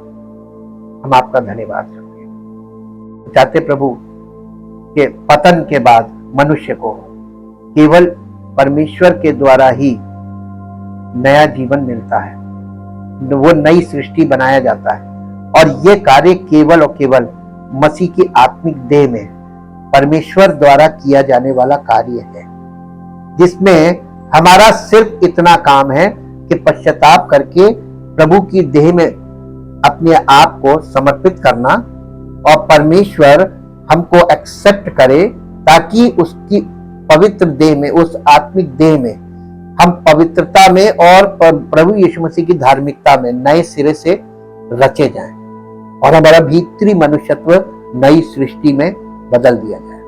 हम आपका धन्यवाद करते हैं। चाहते प्रभु कि पतन के बाद मनुष्य को केवल परमेश्वर के द्वारा ही नया जीवन मिलता है, वो नई सृष्टि बनाया जाता है। और ये कार्य केवल और केवल मसीह की आत्मिक देह में परमेश्वर द्वारा किया जाने वाला कार्य है, जिसमें हमारा सिर्फ इतना काम है कि पश्चाताप करके प्रभु की देह में अपने आप को समर्पित करना और परमेश्वर हमको एक्सेप्ट करे, ताकि उसकी पवित्र देह में, उस आत्मिक देह में हम पवित्रता में और प्रभु यीशु मसीह की धार्मिकता में नए सिरे से रचे जाएं और हमारा भीतरी मनुष्यत्व नई सृष्टि में बदल दिया जाए।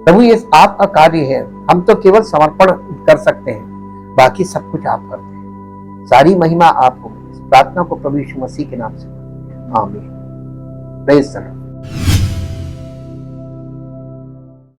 प्रभु ये आपका कार्य है, हम तो केवल समर्पण कर सकते हैं, बाकी सब कुछ आप करते हैं। सारी महिमा आपको। इस प्रार्थना को प्रभु यीशु मसीह के नाम से आमीन। Praise the Lord.